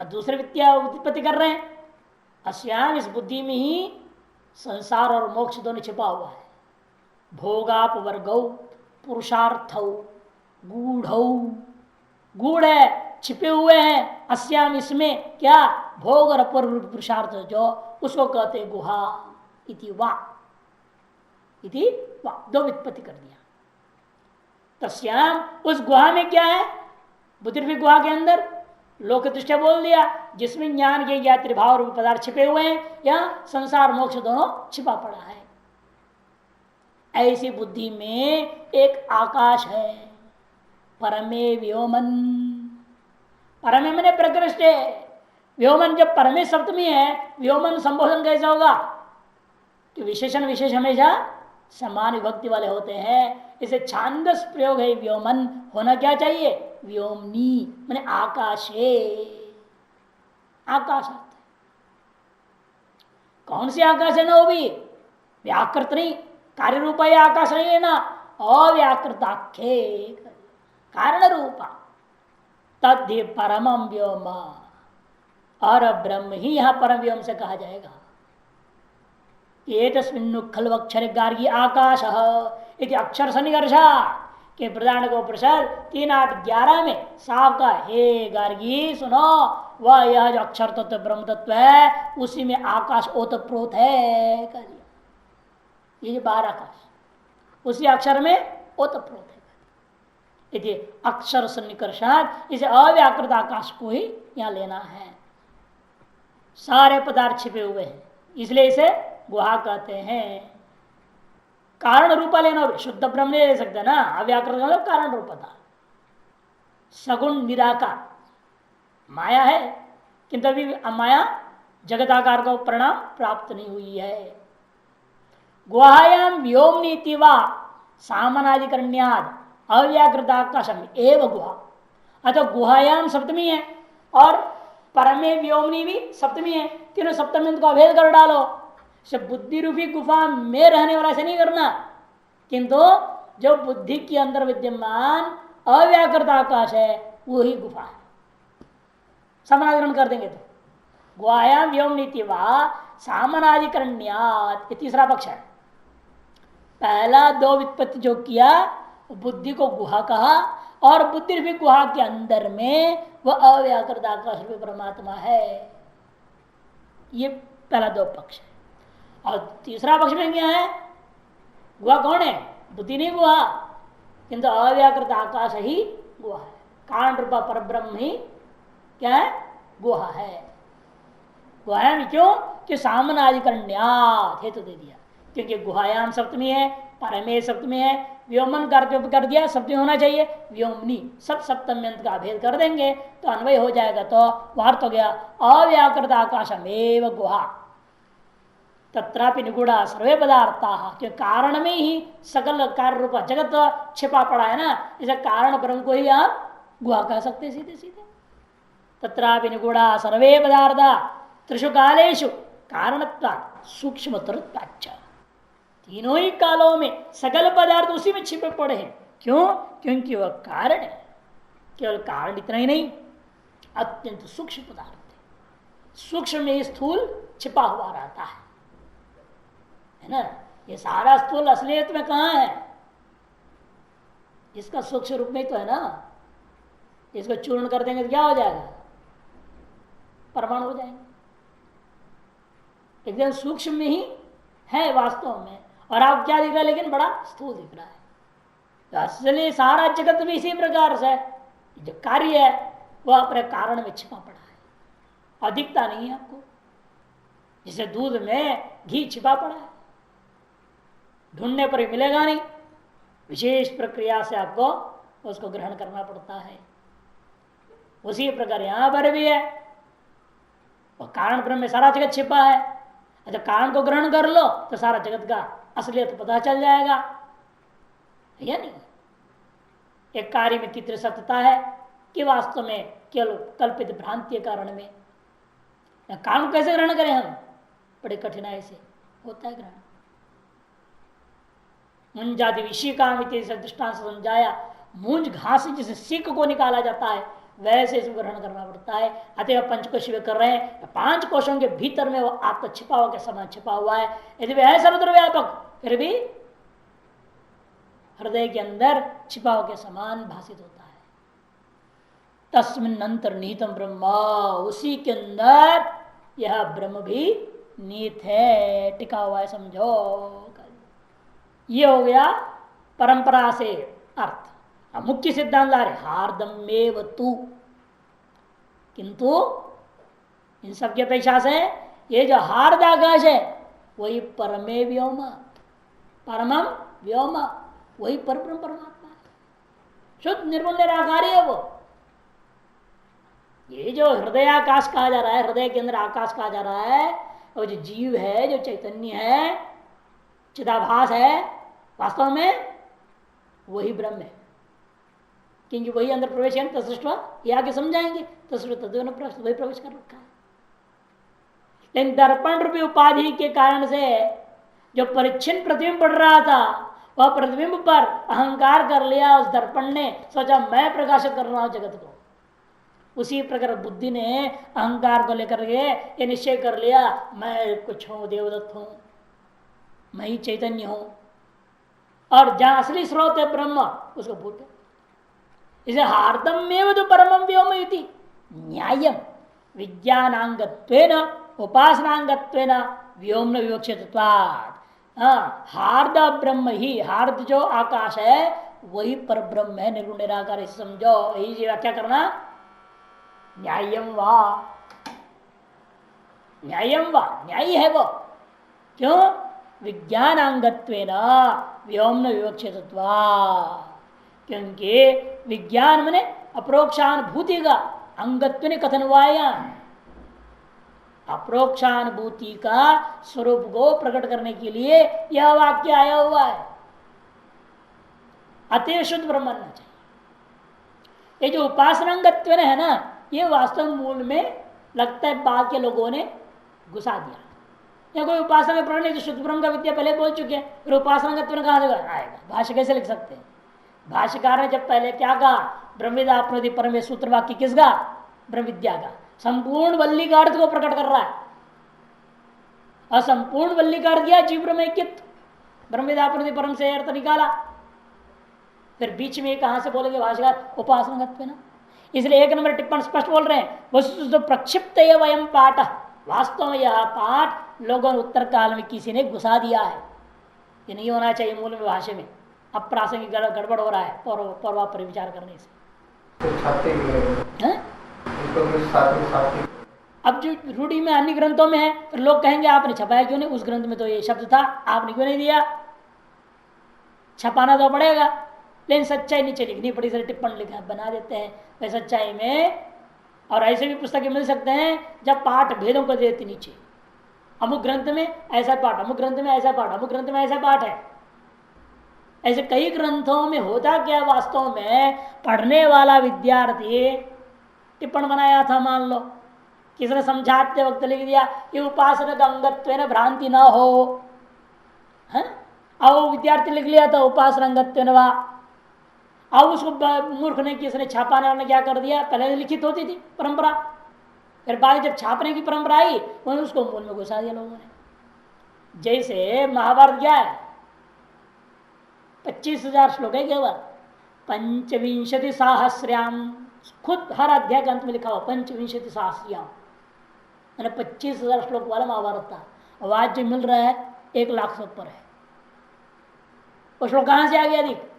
दूसरे व्युत्पत्ति कर रहे हैं। अस्याम इस बुद्धि में ही संसार और मोक्ष दोनों छिपा हुआ है। भोगापवर्गो पुरुषार्थ गूढ़, गूढ़ है, छिपे हुए हैं। अस्याम इसमें क्या? भोग और अपूर्व पुरुषार्थ जो उसको कहते गुहा इति वा, इति वा, दो व्युत्पत्ति कर दिया। तस्याम उस गुहा में क्या है? बुद्धि गुहा के अंदर लोक दृष्टि बोल दिया, जिसमें ज्ञान के ज्ञात भाव रूप पदार्थ छिपे हुए हैं, या संसार मोक्ष दोनों छिपा पड़ा है। ऐसी बुद्धि में एक आकाश है, परमे व्योमन। परमे मैंने प्रकृष्ट है, व्योमन जब परमे सप्तमी है, व्योमन संबोधन कैसा होगा? कि विशेषण विशेष हमेशा समान विभक्ति वाले होते हैं। इसे छांदस प्रयोग है। व्योमन होना क्या चाहिए? व्योमनी मैंने आकाशे, आकाश आता है। कौन सी आकाश है ना? वो भी व्याकृत नहीं, कार्य रूपा ही आकाश नहीं है ना, अव्याकृताख्ये कारण रूपा तद्धि परमं व्योम, और ब्रह्म ही यहां परम व्योम से कहा जाएगा। एतस्मिन् खलु अक्षर गार्गी आकाश इति अक्षर सन्निकर्षा के प्रधान को प्रसाद 3-8-11 में साफ का, हे गार्गी सुनो, वह यह जो अक्षर तत्व ब्रह्म तत्व है उसी में आकाश ओतप्रोत है कह दिया। ये जो 12 आकाश उसी अक्षर में ओतप्रोत है, इति अक्षर सन्निकर्षात, इसे अव्याकृत आकाश को ही यहां लेना है। सारे पदार्थ छिपे हुए हैं, इसलिए इसे गुहा कहते हैं। कारण रूपा लेना भी, शुद्ध ब्रह्म नहीं ले सकते ना, अव्याकृत मतलब कारण रूपता। सगुण निराकार माया है, किंतु अभी माया जगताकार को परिणाम प्राप्त नहीं हुई है। गुहायाम व्योम नीति व सामनाधिकरण्याद अव्याकृताकाशम एव गुहा। अतः गुहायाम सप्तमी है और परमे व्योमनी भी सप्तमी है, तीनों सप्तमी को अभेद कर डालो। बुद्धि रूपी गुफा में रहने वाला से नहीं करना, किंतु जो बुद्धि के अंदर विद्यमान अव्याकृत आकाश है वही गुफा है। समानाधिकरण कर देंगे तो गुहायाम व्योम नीति व सामनाधिकरण्यात, तीसरा पक्ष है। पहला दो व्युत्पत्ति जो किया बुद्धि को गुहा कहा, और बुद्धि भी गुहा के अंदर में वह अव्याकृत आकाश रूपी परमात्मा है। ये पहला दो पक्ष है। और तीसरा पक्ष में क्या है? गुहा कौन है? बुद्धि नहीं गुहा, किंतु अव्याकृत आकाश ही गुहा है। कारण रूपा पर ब्रह्म ही क्या है? गुहा है। गुहायाम क्यों? कि सामनाधिकरण्यात् हेतु दे दिया, क्योंकि गुहायाम सप्तमी है, परमे सप्तमी है, व्योमन कर दिया, सप्तमी होना चाहिए, व्योमनी सब सप्तमी अंत का भेद कर देंगे तो अन्वय हो जाएगा। तो वार्त हो गया अव्याकृत आकाशमेव गुहा तत्रापि निगूढ़ा सर्वे पदार्था, क्यों कारण में ही सकल कार्य रूप जगत छिपा पड़ा है ना, इसे कारण ब्रह्म को ही आप गुहा कह सकते सीधे सीधे। तत्रापि निगूढ़ा सर्वे पदार्था त्रिषु कालेषु कारणत्वात् सूक्ष्मतरत्वाच्च, तीनों ही कालों में सकल पदार्थ उसी में छिपे पड़े हैं। क्यों? क्योंकि वह कारण है। केवल कारण इतना ही नहीं, अत्यंत सूक्ष्म पदार्थ है। सूक्ष्म में स्थूल छिपा हुआ रहता है ना। ये सारा स्थूल असलियत में कहाँ है? इसका सूक्ष्म रूप में तो है ना। इसको चूर्ण कर देंगे तो क्या हो जाएगा? परमाणु हो जाएंगे। एकदम सूक्ष्म में ही है वास्तव में, और आप क्या दिख रहा है? लेकिन बड़ा स्थूल दिख रहा है। तो असली सारा जगत भी इसी प्रकार से जो कार्य है वह अपने कारण में छिपा पड़ा है, अधिकता नहीं है आपको। जैसे दूध में घी छिपा पड़ा है, ढूंढने पर ही मिलेगा नहीं, विशेष प्रक्रिया से आपको उसको ग्रहण करना पड़ता है। उसी प्रकार यहां पर भी है, और कारण ब्रह्म में सारा जगत छिपा है। अच्छा, कारण को ग्रहण कर लो तो सारा जगत का असलियत पता चल जाएगा, है या नहीं? एक कार्य में कितनी सत्यता है कि वास्तव में केवल कल्पित भ्रांति के कारण में। कारण कैसे ग्रहण करें हम? बड़े कठिनाई से होता है ग्रहण। मुंजादि विषय काम दृष्टांत समझाया, मूंज घास जिसे सीख को निकाला जाता है वैसे इसको ग्रहण करना पड़ता है। अतः पंचकोश कर रहे हैं, 5 कोशों के भीतर में वो आत्मा छिपा हुआ के समान छिपा हुआ है। यदि वह है सर्वत्र व्यापक, फिर भी हृदय के अंदर छिपा हुआ के समान भाषित होता है। तस्मिन् अंतर्निहितम ब्रह्म, उसी के अंदर यह ब्रह्म भी निहित है, टिका हुआ है, समझो। ये हो गया परंपरा से अर्थ। मुख्य सिद्धांत ला रहे हार्दमेव तू, किंतु इन सब की अपेक्षा से ये जो हार्द आकाश है वही परमे व्योम, परमम व्योम, वही परब्रह्म परमात्मा है, शुद्ध निर्मल निराकारी है वो। ये जो हृदय आकाश कहा जा रहा है, हृदय के अंदर आकाश कहा जा रहा है, वो जो जीव है, जो चैतन्य है, चिदाभास है, वास्तव में वही ब्रह्म है। क्योंकि वही अंदर प्रवेश है, तसृष्टवा ये आगे समझाएंगे, तसृष्ट वही प्रवेश कर रखा है। लेकिन दर्पण रूपी उपाधि के कारण से जो परिच्छिन्न प्रतिबिंब पड़ रहा था, वह प्रतिबिंब पर अहंकार कर लिया उस दर्पण ने, सोचा मैं प्रकाशित कर रहा हूं जगत को। उसी प्रकार बुद्धि ने अहंकार को लेकर के ये निश्चय कर लिया मैं कुछ हूं, देवदत्त हूं, मैं ही चैतन्य हूं, और जहां असली स्रोत है ब्रह्म उसको भूल गए। इसे हार्दमेव तो परमम व्योम इति न्यायम विज्ञानांगत्वेन उपासनांगत्वेन व्योम विवक्षितत्वात्। हार्द ब्रह्म ही, हार्द जो आकाश है वही पर ब्रह्म है, निर्गुण निराकार, इसे समझो। यही व्याख्या करना। न्यायम वा, न्यायम वा, न्यायी है वो। क्यों? विज्ञानांगत्वेन व्योम्न विवक्षितत्वा, क्योंकि विज्ञान मने अप्रोक्षानुभूति का अंगत्व ने कथन हुआ है। अप्रोक्षानुभूति का स्वरूप को प्रकट करने के लिए यह वाक्य आया हुआ है। अतः शुद्ध ब्रह्म मानना चाहिए। ये जो उपासनांगत्व है ना, ये वास्तव मूल में लगता है बाद के लोगों ने घुसा दिया। या कोई उपासना में प्रण जो शुद्ध ब्रह्म का विद्या पहले बोल चुके हैं, फिर उपासनांगत्व कहां से आएगा? भाष्य कैसे लिख सकते हैं? भाष्यकार ने जब पहले क्या कहा, ब्रह्मविद्या आपनोति परम सूत्र वाक्य किसका? ब्रह्म विद्या का। संपूर्ण वल्ली का अर्थ को प्रकट कर रहा है। असंपूर्ण वल्ली का अर्थ किया जीव ब्रह्म ऐक्यत्व, ब्रह्मविद्या आपनोति परम से अर्थ निकाला। फिर बीच में कहां से बोलेंगे भाष्यकार? उपासनागत्व ना। इसलिए एक नंबर टिप्पणी स्पष्ट बोल रहे हैं, वस्तु प्रक्षिप्त वयम पाठ, वास्तव में यह पाठ लोगों ने उत्तर काल में किसी ने घुसा दिया है। ये नहीं होना चाहिए मूल में भाषा में। अब प्रासंगिक गड़बड़ हो रहा है पूर्वा पर विचार करने से। अब जो रूढ़ी में अन्य ग्रंथों में है, फिर लोग कहेंगे आपने छपाया क्यों नहीं? उस ग्रंथ में तो ये शब्द था, आपने क्यों नहीं दिया? छपाना तो पड़ेगा, लेकिन सच्चाई नीचे लिखनी पड़ी, सर टिप्पणी लिखा बना देते हैं। वे सच्चाई में और ऐसे भी पुस्तकें मिल सकते हैं जब पाठ भेदों को देते नीचे, अमुक ग्रंथ में ऐसा पाठ, अमुक ग्रंथ में ऐसा पाठ, अमुक ग्रंथ में ऐसा पाठ है। ऐसे कई ग्रंथों में होता क्या वास्तव में, पढ़ने वाला विद्यार्थी टिप्पण बनाया था, मान लो किसने समझाते वक्त लिख दिया कि उपासना का अंगत्व न भ्रांति न हो, है? अब विद्यार्थी लिख लिया था उपासना अंगत्व न वा। अब उसको मूर्ख ने किसने छापाने वाले क्या कर दिया, पहले लिखित होती थी परंपरा, फिर बाद जब छापने की परंपरा आई उन्होंने उसको मूल में घुसा दिया लोगों ने। जैसे महाभारत क्या है, 25,000 श्लोक है केवल, 25 सहस्र्याम, खुद हर अध्याय के अंत में लिखा हुआ 25 सहस्र्याम, मैंने 25,000 श्लोक वाला महाभारत था। अब आज जो मिल रहा है 1 लाख से ऊपर है। वो श्लोक कहां से आ गया? अधिक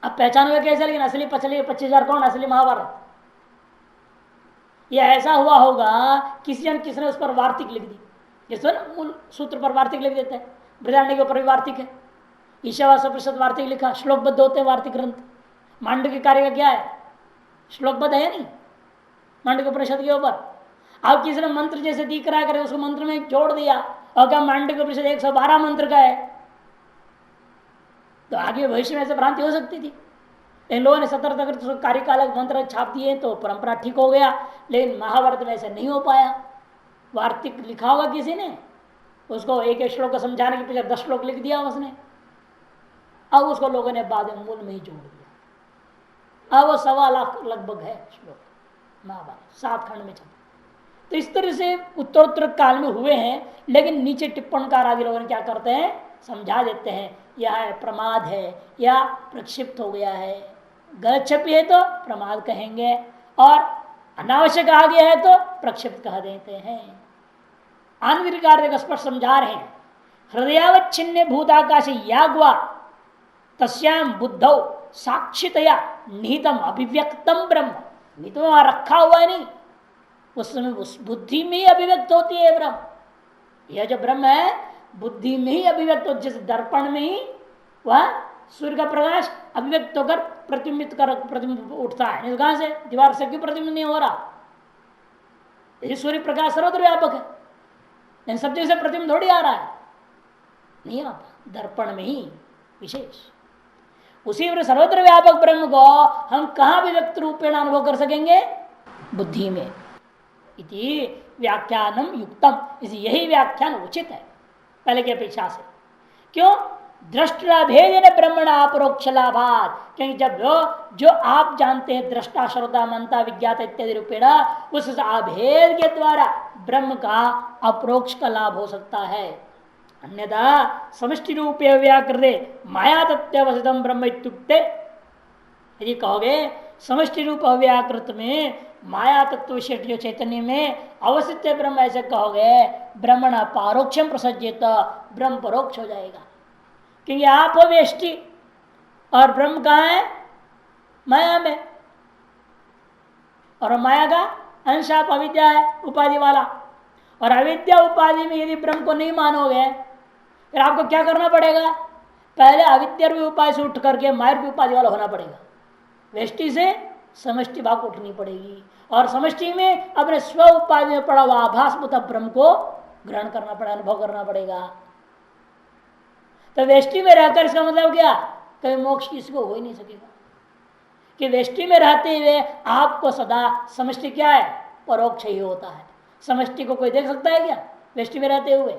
अब पहचानोगे कैसे? लेकिन असली 25,000 कौन? असली महाभारत। यह ऐसा हुआ होगा किसी ने उस पर वार्तिक लिख दी, जैसे ना मूल सूत्र पर वार्तिक लिख देते हैं, बृहदारण्यक के ऊपर भी वार्तिक है, ईशावास्योपनिषद वार्तिक लिखा, श्लोकबद्ध होते हैं वार्तिक ग्रंथ। मांडव्य कार्य का क्या है? श्लोकबद्ध है नहीं मांडव्य उपनिषद के ऊपर। अब किसी ने मंत्र जैसे दिख रहा करे उसको मंत्र में जोड़ दिया, और क्या मांडव्य उपनिषद 112 मंत्र का है, तो आगे भविष्य में ऐसे भ्रांति हो सकती थी। इन लोगों ने 17 कार्यकालक मंत्र छाप दिए तो परंपरा ठीक हो गया, लेकिन महाभारत में ऐसा नहीं हो पाया। वार्तिक लिखा होगा किसी ने, उसको एक एक श्लोक को समझाने के पीछे 10 श्लोक लिख दिया उसने, अब उसको लोगों ने बाद में मूल में ही जोड़ दिया। अब वो 1.25 लाख लगभग है श्लोक महाभारत, 7 खंड में चलता। तो इस तरह से उत्तरोत्तर काल में हुए हैं, लेकिन नीचे टिप्पणकार आदि लोगों ने क्या करते हैं, समझा देते हैं यह प्रमाद है या प्रक्षिप्त हो गया है। गलत छपी है तो प्रमाद कहेंगे, और अनावश्यक आ गया है तो प्रक्षिप्त कह देते हैं। आनंद कार्य का स्पष्ट समझा रहे हैं। हृदयावच्छिन्न भूताकाश याग्वा तस्याम बुद्धौ साक्षितया निहितम अभिव्यक्तम ब्रह्म, नहीं तो वहां रखा हुआ नहीं, उस समय उस बुद्धि में ही अभिव्यक्त होती है ब्रह्म। यह जो ब्रह्म है बुद्धि में ही अभिव्यक्त हो, जिस दर्पण में ही वह सूर्य का प्रकाश अभिव्यक्त होकर प्रतिबिंबित कर प्रतिबिंब उठता है। कहां से? दीवार से क्यों प्रतिबिंब नहीं हो रहा? यदि सूर्य प्रकाश सर्वत्र व्यापक है, इन सब जगह से प्रतिबिंब थोड़ी आ रहा है, नहीं आता, दर्पण में ही विशेष। उसी सर्वत्र व्यापक ब्रह्म को हम कहां अभिव्यक्त रूपेण अनुभव कर सकेंगे? बुद्धि में। इति व्याख्यानम युक्तम, इस यही व्याख्यान उचित है पहले की अपेक्षा से। क्यों? दृष्टा भेद ब्रह्मणा अपरोक्ष लाभात, क्योंकि जब जो आप जानते हैं दृष्टा श्रोता मनता विज्ञाता इत्यादि रूपेण, उस अभेद के द्वारा ब्रह्म का अपरोक्ष का लाभ हो सकता है। अन्यथा समष्टि रूपे व्याकृते माया तत्वस्थितम ब्रह्म इत्युक्ते, यदि कहोगे समष्टि रूप अव्याकृत में माया तत्व विशेष जो चैतन्य में अवस्थित ब्रह्म ऐसे कहोगे, ब्रह्मण पारोक्षम प्रसज्जित, ब्रह्म परोक्ष हो जाएगा। क्योंकि आप हो वेष्टि और ब्रह्म कहाँ है? माया में, और माया का अंश आप अविद्या है उपाधि वाला, और अविद्या उपाधि में यदि ब्रह्म को नहीं मानोगे फिर आपको क्या करना पड़ेगा? पहले अविद्या उपाय से उठ करके मायर उपाधि वाला होना पड़ेगा। व्यष्टि से समष्टि भाव को उठनी पड़ेगी और समष्टि में अपने स्व उपाधि में पड़ा हुआ आभासभूत ब्रह्म को ग्रहण करना पड़ेगा, अनुभव करना पड़ेगा। तो व्यष्टि में रहकर इसका मतलब क्या? कभी मोक्ष किसी को हो ही नहीं सकेगा कि व्यष्टि में रहते हुए आपको सदा समष्टि क्या है? परोक्ष ही होता है। समष्टि को कोई देख सकता है क्या व्यष्टि में रहते हुए?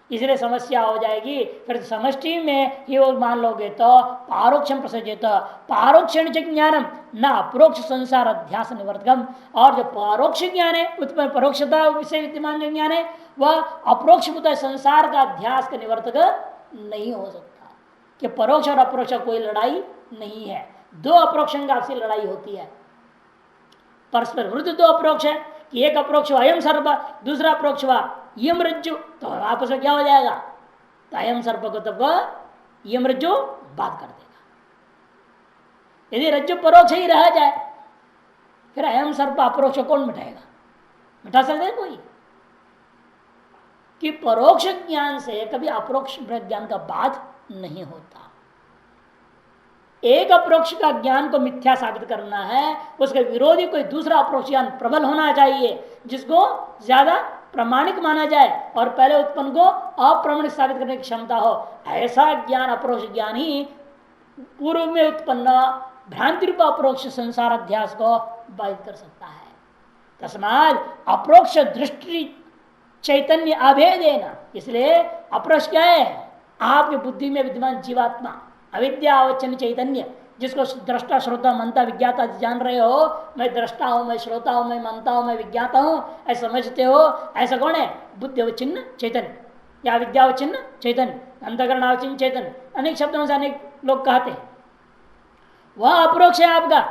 इसलिए समस्या हो जाएगी। फिर समष्टि में ही वो मान लोगे तो पारोक्षम प्रसज्जित, पारोक्षण ज्ञानम न अपरोक्ष संसार अध्यास निवर्तकम। और जो परोक्ष ज्ञान है उत्पन्न परोक्षता विषय विद्यमान जो ज्ञान है वह अपरोक्ष संसार का अध्यास का निवर्तक नहीं हो सकता। कि परोक्ष और अपरोक्ष कोई लड़ाई नहीं है, दो अपरोक्ष का आपसी लड़ाई होती है। परस्पर विरुद्ध दो अपरोक्ष है कि एक अपरोक्ष अयम सर्प, दूसरा अपरोक्ष यम रज्जु, तो आपस में क्या हो जाएगा? तो अयम सर्प को तब यम रज्जु बात कर देगा। यदि रज्जु परोक्ष ही रह जाए फिर अयम सर्प अपरोक्ष कौन मिटाएगा? मिटा सकते हैं कोई? कि परोक्ष ज्ञान से कभी अपरोक्ष ज्ञान का बात नहीं होता। एक अपरोक्ष का ज्ञान को मिथ्या साबित करना है, उसके विरोधी कोई दूसरा अपरोक्ष ज्ञान प्रबल होना चाहिए जिसको ज्यादा प्रमाणिक माना जाए और पहले उत्पन्न को अप्रमाणिक साबित करने की क्षमता हो। ऐसा ज्ञान अपरोक्ष ज्ञान ही पूर्व में उत्पन्न भ्रांति रूप अपरोक्ष संसार अध्यास को बाधित कर सकता है। तस्मात् अपरोक्ष दृष्टि चैतन्य अभेदेन, इसलिए अपरोक्ष क्या है? आपकी बुद्धि में विद्यमान जीवात्मा अविद्या अवचन चैतन्य, जिसको दृष्टा श्रोता मनता विज्ञाता जान रहे हो, मैं दृष्टा हूं, मैं श्रोता हूं, मैं मनता हूं, मैं विज्ञाता हूं, ऐसा समझते हो। ऐसा कौन है? बुद्धि अवचिन्न चैतन्य या विद्या अवचिन्न चैतन्य, अंतःकरण अवचिन्न चैतन्य, अनेक शब्दों से अनेक लोग कहते हैं। वह अपरोक्ष है आपका,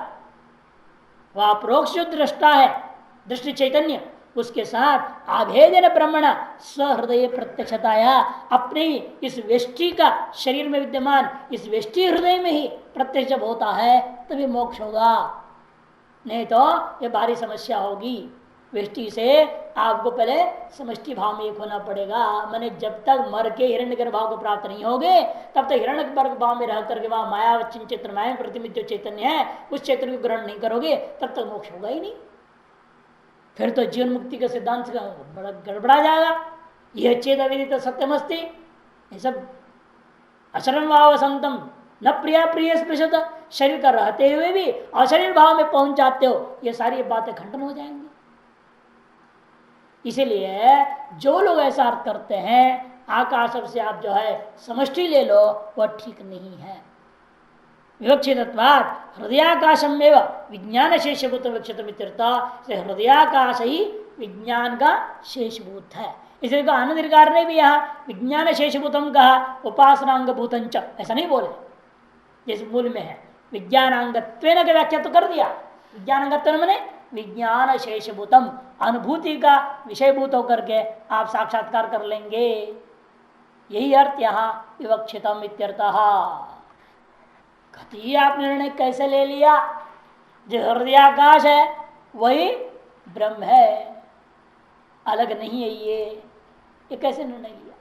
वह अपरोक्ष जो दृष्टा है, दृष्टि चैतन्य, उसके साथ अभेदन ब्रह्मण सहृदय प्रत्यक्षताया, अपने इस वेष्टि का शरीर में विद्यमान इस वेष्टि हृदय में ही प्रत्यक्ष जब होता है तभी मोक्ष होगा, नहीं तो ये भारी समस्या होगी। वेष्टि से आपको पहले समष्टि भाव में एक होना पड़ेगा। मैंने जब तक मर के हिरण्यगर्भ भाव को प्राप्त नहीं होगे तब तक हिरण्यगर्भ भाव में रह करके वहां माया चित्र माया प्रतिमित जो चैतन्य है उस चैतन्य को ग्रहण नहीं करोगे तब तक मोक्ष होगा ही नहीं। फिर तो जीवन मुक्ति के सिद्धांत का बड़ा गड़बड़ा जाएगा। यह चेत अविदित सत्यमस्ति, ये सब अशरण भाव संतम न प्रिया प्रिय स्पृशत, शरीर का रहते हुए भी अशरीर भाव में पहुंच जाते हो, ये सारी बातें खंडन हो जाएंगी। इसीलिए जो लोग ऐसा अर्थ करते हैं आकाश से आप जो है समष्टि ले लो, वह ठीक नहीं है। विवक्षितत्वात् हृदयाकाशम विज्ञान शेषभूत विवक्षित, हृदयाकाश ही विज्ञान का शेषभूत है। इसलिए आनंदकार ने भी यहाँ विज्ञान शेषभूतम कहा, उपासनांग भूतंच ऐसा नहीं बोले जिस मूल में है। विज्ञानांगत्व का व्याख्या तो कर दिया, विज्ञानांगत्व मैंने विज्ञान शेषभूतम, अनुभूति का विषयभूत होकर के आप साक्षात्कार कर लेंगे, यही अर्थ यहाँ विवक्षितम इत्यर्थः। कति आप निर्णय कैसे ले लिया? जो हृदयाकाश है वही ब्रह्म है, अलग नहीं है। ये कैसे निर्णय लिया?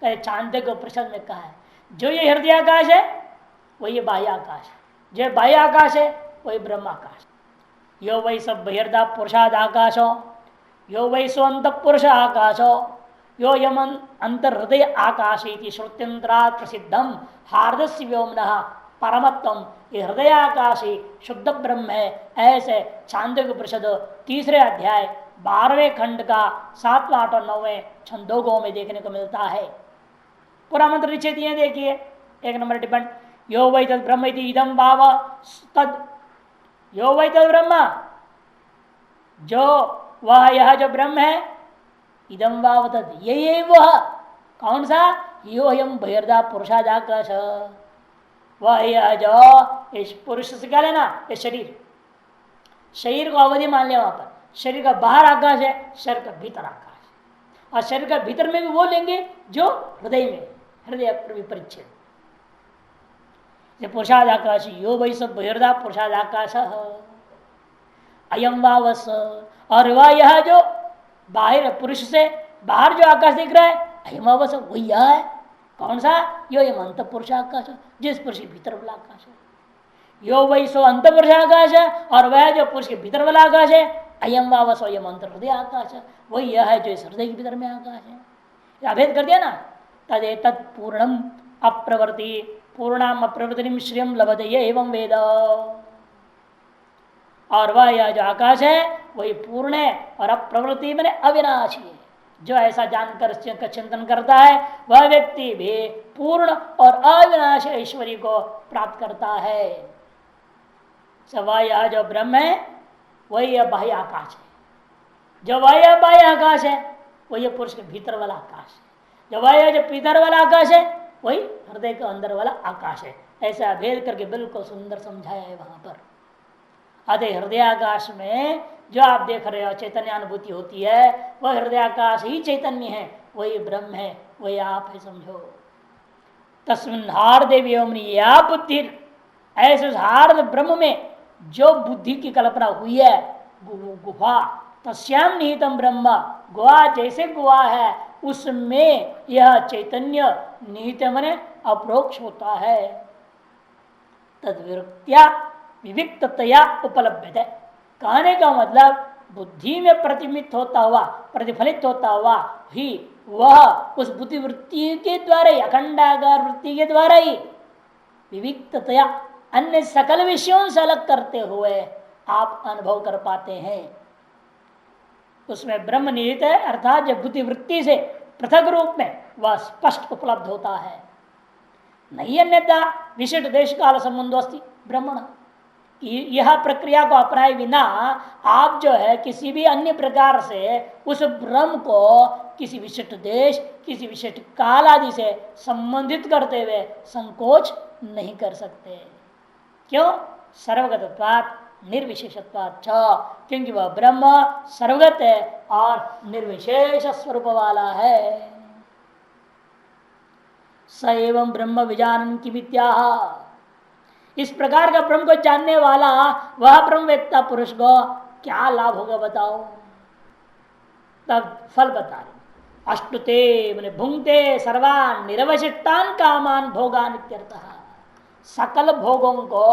कहे चांद्य को प्रश्न में कहा है जो ये हृदयाकाश है वही बाह्य आकाश है, जो बाह्य आकाश है वही ब्रह्म आकाश। यो वै सब बहिर्दा पुरुषाद आकाशो, यो वै सो अंत पुरुष आकाशो, यो यम अंतर्हृदय आकाश श्रुत्यंतरात् प्रसिद्धम हार्दस्य व्योमनः परमत्वम, ये हृदय आकाश ही शुद्ध ब्रह्म है। ऐसे छांदोग्य उपनिषद 3 अध्याय 12वें खंड का 7वां 8 और 9वें छंदोगों में देखने को मिलता है। पूरा मंत्र नीचे दिए देखिए, 1 नंबर टिप्पण, यो वै तद ब्रह्म इति इदं भाव तद, यो वै तद ब्रह्म, जो वह यह जो ब्रह्म है, इदं भाव तद यही वह, कौन सा? यो यम बहिर्दा पुरुषाद आकाश, वह यह जो इस पुरुष से क्या लेना, ये शरीर को अवधि मान लिया। वहां पर शरीर का बाहर आकाश है, शरीर का भीतर आकाश है, और शरीर का भीतर में भी वो लेंगे जो हृदय में, हृदय परिच्छेद पुरुषाद आकाश, यो वै सब बहिर्दा पुरुषाद आकाश अयम वावस, और वह यह जो बाहर पुरुष से बाहर जो आकाश दिख रहा है अयमावस वही यह है। कौन सा? यो यम अंत पुरुषाकाश, जिस पुरुष के भीतर वाला आकाश है। यो वही सो अंत पुरुषाकाश है, और वह जो पुरुष के भीतर वाला आकाश है, अयम वावस यम अंत हृदय आकाश है, वही यह है जो इस हृदय के भीतर में आकाश है। अभेद कर दिया ना। तदे तत्पूर्णम अप्रवृत्ति पूर्णाम अप्रवृत्ति श्रियम लभते एवं वेद। और वह यह जो आकाश है वही पूर्ण है और अप्रवृत्ति मैंने अविनाशी है। जो ऐसा जानकर चिंतन करता है वह व्यक्ति भी पूर्ण और अविनाशी ऐश्वर्य को प्राप्त करता है। वह यह जो ब्रह्म है वही यह बाह्य आकाश है। जो वह बाह्य आकाश है वही पुरुष के भीतर वाला आकाश है। जो वह जो भीतर वाला आकाश है वही हृदय के अंदर वाला आकाश है। ऐसा भेद करके बिल्कुल सुंदर समझाया है वहां पर। अतः हृदयाकाश में जो आप देख रहे हो चैतन्य अनुभूति होती है वह हृदयाकाश ही चैतन्य है, वही ब्रह्म है, वही आप है। समझो तस्मिन् हार्दे व्योमनि या बुद्धि, ऐसे हार्द ब्रह्म में जो बुद्धि की कल्पना हुई है गुफा, तस्याम निहितम ब्रह्म, गुहा जैसे गुहा है उसमें यह चैतन्य निहित मने अप्रोक्ष होता है। तद्विरुक्त्या विविक्ततया उपलब्ध है। कहने का मतलब बुद्धि में प्रतिमित होता हुआ प्रतिफलित होता हुआ ही वह उस बुद्धि वृत्ति के द्वारा ही अखंडाकार वृत्ति के द्वारा ही विविक्ततया अन्य सकल विषयों से अलग करते हुए आप अनुभव कर पाते हैं। उसमें ब्रह्म निहित है अर्थात जब बुद्धि वृत्ति से पृथक रूप में वह स्पष्ट उपलब्ध होता है। नहीं अन्यथा विशिष्ट देश काल संबंधो अस्ति ब्रह्मण, यह प्रक्रिया को अपनाए बिना आप जो है किसी भी अन्य प्रकार से उस ब्रह्म को किसी विशिष्ट देश किसी विशिष्ट काल आदि से संबंधित करते हुए संकोच नहीं कर सकते। क्यों? सर्वगतत्वात् निर्विशेषत्वात्, क्योंकि वह ब्रह्म सर्वगत है और निर्विशेष स्वरूप वाला है। स एवं ब्रह्म विजानन की विद्या, इस प्रकार का ब्रह्म को जानने वाला वह ब्रह्मवेत्ता पुरुष को क्या लाभ होगा बताओ। तब फल बता रहे, अष्टुते मैंने भुंगते सर्वान निरवशिष्टान कामान भोगान इत्यर्थः, सकल भोगों को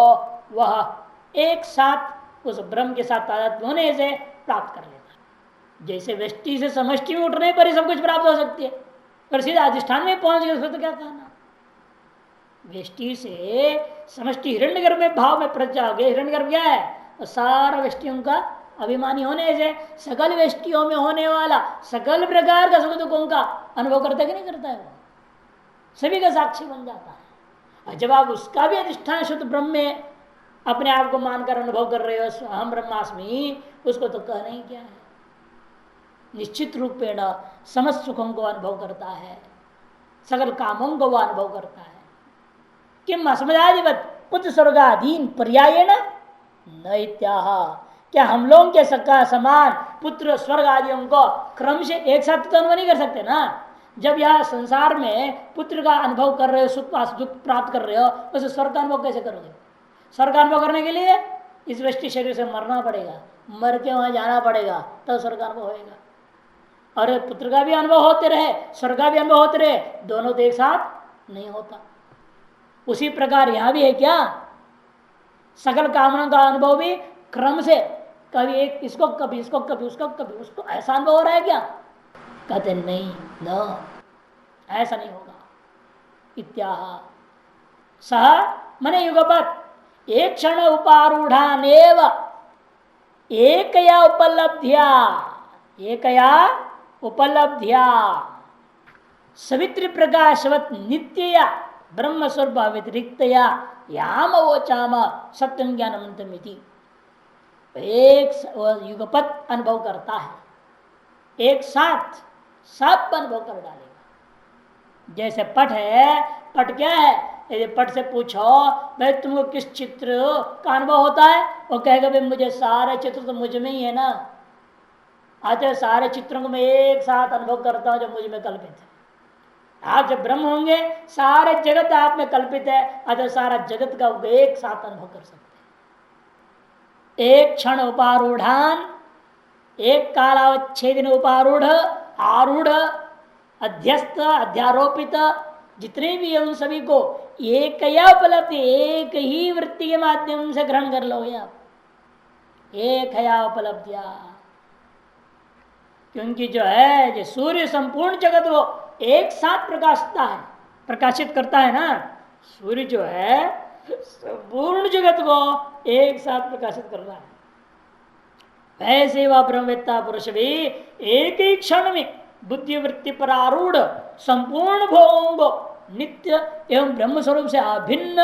वह एक साथ उस ब्रह्म के साथ तादात्म्य होने से प्राप्त कर लेता है। जैसे व्यष्टि से समष्टि में उठने पर ही सब कुछ प्राप्त हो सकती है, पर सीधा अधिष्ठान में पहुंच गए तो क्या कहना। व्यष्टि से समष्टि हिरण्यगर्भ में भाव में प्रज्ञा हो गई। हिरण्यगर्भ क्या है? तो सारा व्यष्टियों का अभिमानी होने से सकल व्यष्टियों में होने वाला सकल प्रकार का सुख दुखों का अनुभव करता है कि नहीं करता है? वो सभी का साक्षी बन जाता है। और जब आप उसका भी अधिष्ठान शुद्ध ब्रह्म में अपने आप को मानकर अनुभव कर रहे हो हम ब्रह्मास्मि, उसको तो कहना ही क्या है। निश्चित रूपेण समस्त सुखों को अनुभव करता है, सकल कामों को वह अनुभव करता है। किम अस्मदादिवत पुत्र स्वर्गाधीन पर्यायेण न इत्याह, क्या हम लोगों के सका समान पुत्र स्वर्ग आदियों को क्रम से एक साथ तो अनुभव नहीं कर सकते ना। जब यह संसार में पुत्र का अनुभव कर रहे हो, सुख दुख प्राप्त कर रहे हो, उसे स्वर्ग का अनुभव कैसे करोगे? स्वर्ग का अनुभव करने के लिए इस वृष्टि शरीर से मरना पड़ेगा, मर के वहां जाना पड़ेगा, तब स्वर्ग का अनुभव होगा। और पुत्र का भी अनुभव होते रहे स्वर्ग का भी अनुभव होते रहे, दोनों तो एक साथ नहीं होता। उसी प्रकार यहां भी है क्या, सकल कामना का अनुभव भी क्रम से कभी एक इसको कभी इसको कभी उसको कभी उसको, ऐसा अनुभव हो रहा है क्या? कहते नहीं, न ऐसा नहीं होगा। इत्याह सह मने युगपत एक क्षण उपारूढ़ान एव एकया उपलब्ध्या, एकया उपलब्ध्या सवित्र प्रकाशवत नित्यया ब्रह्म स्वरूप व्यतिरिक्तया याम वोचाम सत्यम ज्ञानमंतमिति। एक युगपत अनुभव करता है, एक साथ सब अनुभव कर डालेगा। जैसे पट है, पट क्या है? यदि पट से पूछो भाई तुमको किस चित्र का अनुभव होता है, वो कहेगा भाई मुझे सारे चित्र तो मुझ में ही है ना। आते सारे चित्रों को मैं एक साथ अनुभव करता हूं जो मुझ में कल्पित है। आप जब ब्रह्म होंगे सारे जगत आप में कल्पित है, अतः सारा जगत का एक साथ अनुभव कर सकते हैं। एक क्षण उपारूढ़ान, एक कालावच्छेदिन उपारूढ़ आरूढ़ अध्यस्त अध्यारोपित जितने भी है उन सभी को एक या उपलब्धि, एक ही वृत्ति के माध्यम से ग्रहण कर लोगे आप। एक है उपलब्धिया, क्योंकि जो है जो सूर्य संपूर्ण जगत को एक साथ प्रकाशता है, प्रकाशित करता है ना। सूर्य जो है संपूर्ण जगत को एक साथ प्रकाशित कर रहा है। वैसे वह ब्रह्मवेत्ता पुरुष भी एक ही क्षण में बुद्धि वृत्ति पर आरूढ़ संपूर्ण भोगों को नित्य एवं ब्रह्म स्वरूप से अभिन्न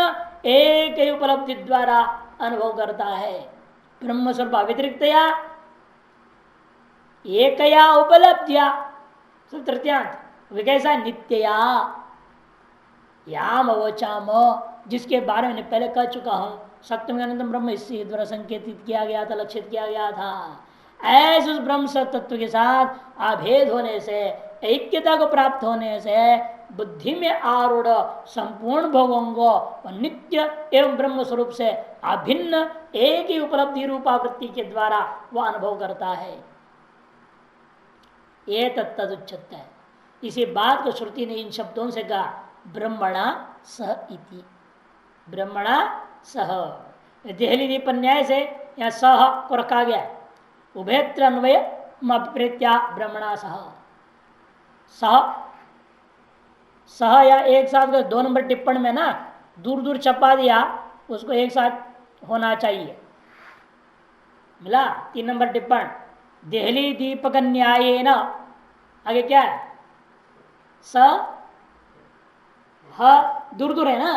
एक ही उपलब्धि द्वारा अनुभव करता है। ब्रह्म स्वरूप अव्यतिरिक्तया एकया उपलब्धिया तृतीयांत वे कैसा नित्यया याम अवचाम, जिसके बारे में पहले कह चुका हूं सप्तम अनंतम ब्रह्म इसी द्वारा संकेतित किया गया था, लक्षित किया गया था। ऐसे उस ब्रह्म तत्व के साथ अभेद होने से, ऐक्यता को प्राप्त होने से बुद्धि में आरूढ़ संपूर्ण भोगों को नित्य एवं ब्रह्म स्वरूप से अभिन्न एक ही उपलब्धि रूपावृत्ति के द्वारा वह अनुभव करता है। ये तत्तुच्चत है। इसी बात को श्रुति ने इन शब्दों से कहा ब्रह्मणा सह इति। ब्रह्मणा सह देहली दीप न्याय से यहाँ सह को रखा गया। उभयत्र अन्वय प्रेत्या ब्रह्मणा सह। सह सह या एक साथ 2 नंबर टिप्पण में ना दूर दूर छपा दिया, उसको एक साथ होना चाहिए। मिला 3 नंबर टिप्पण देहली दीपक न्याय न आगे क्या है स ह दूर दूर है ना,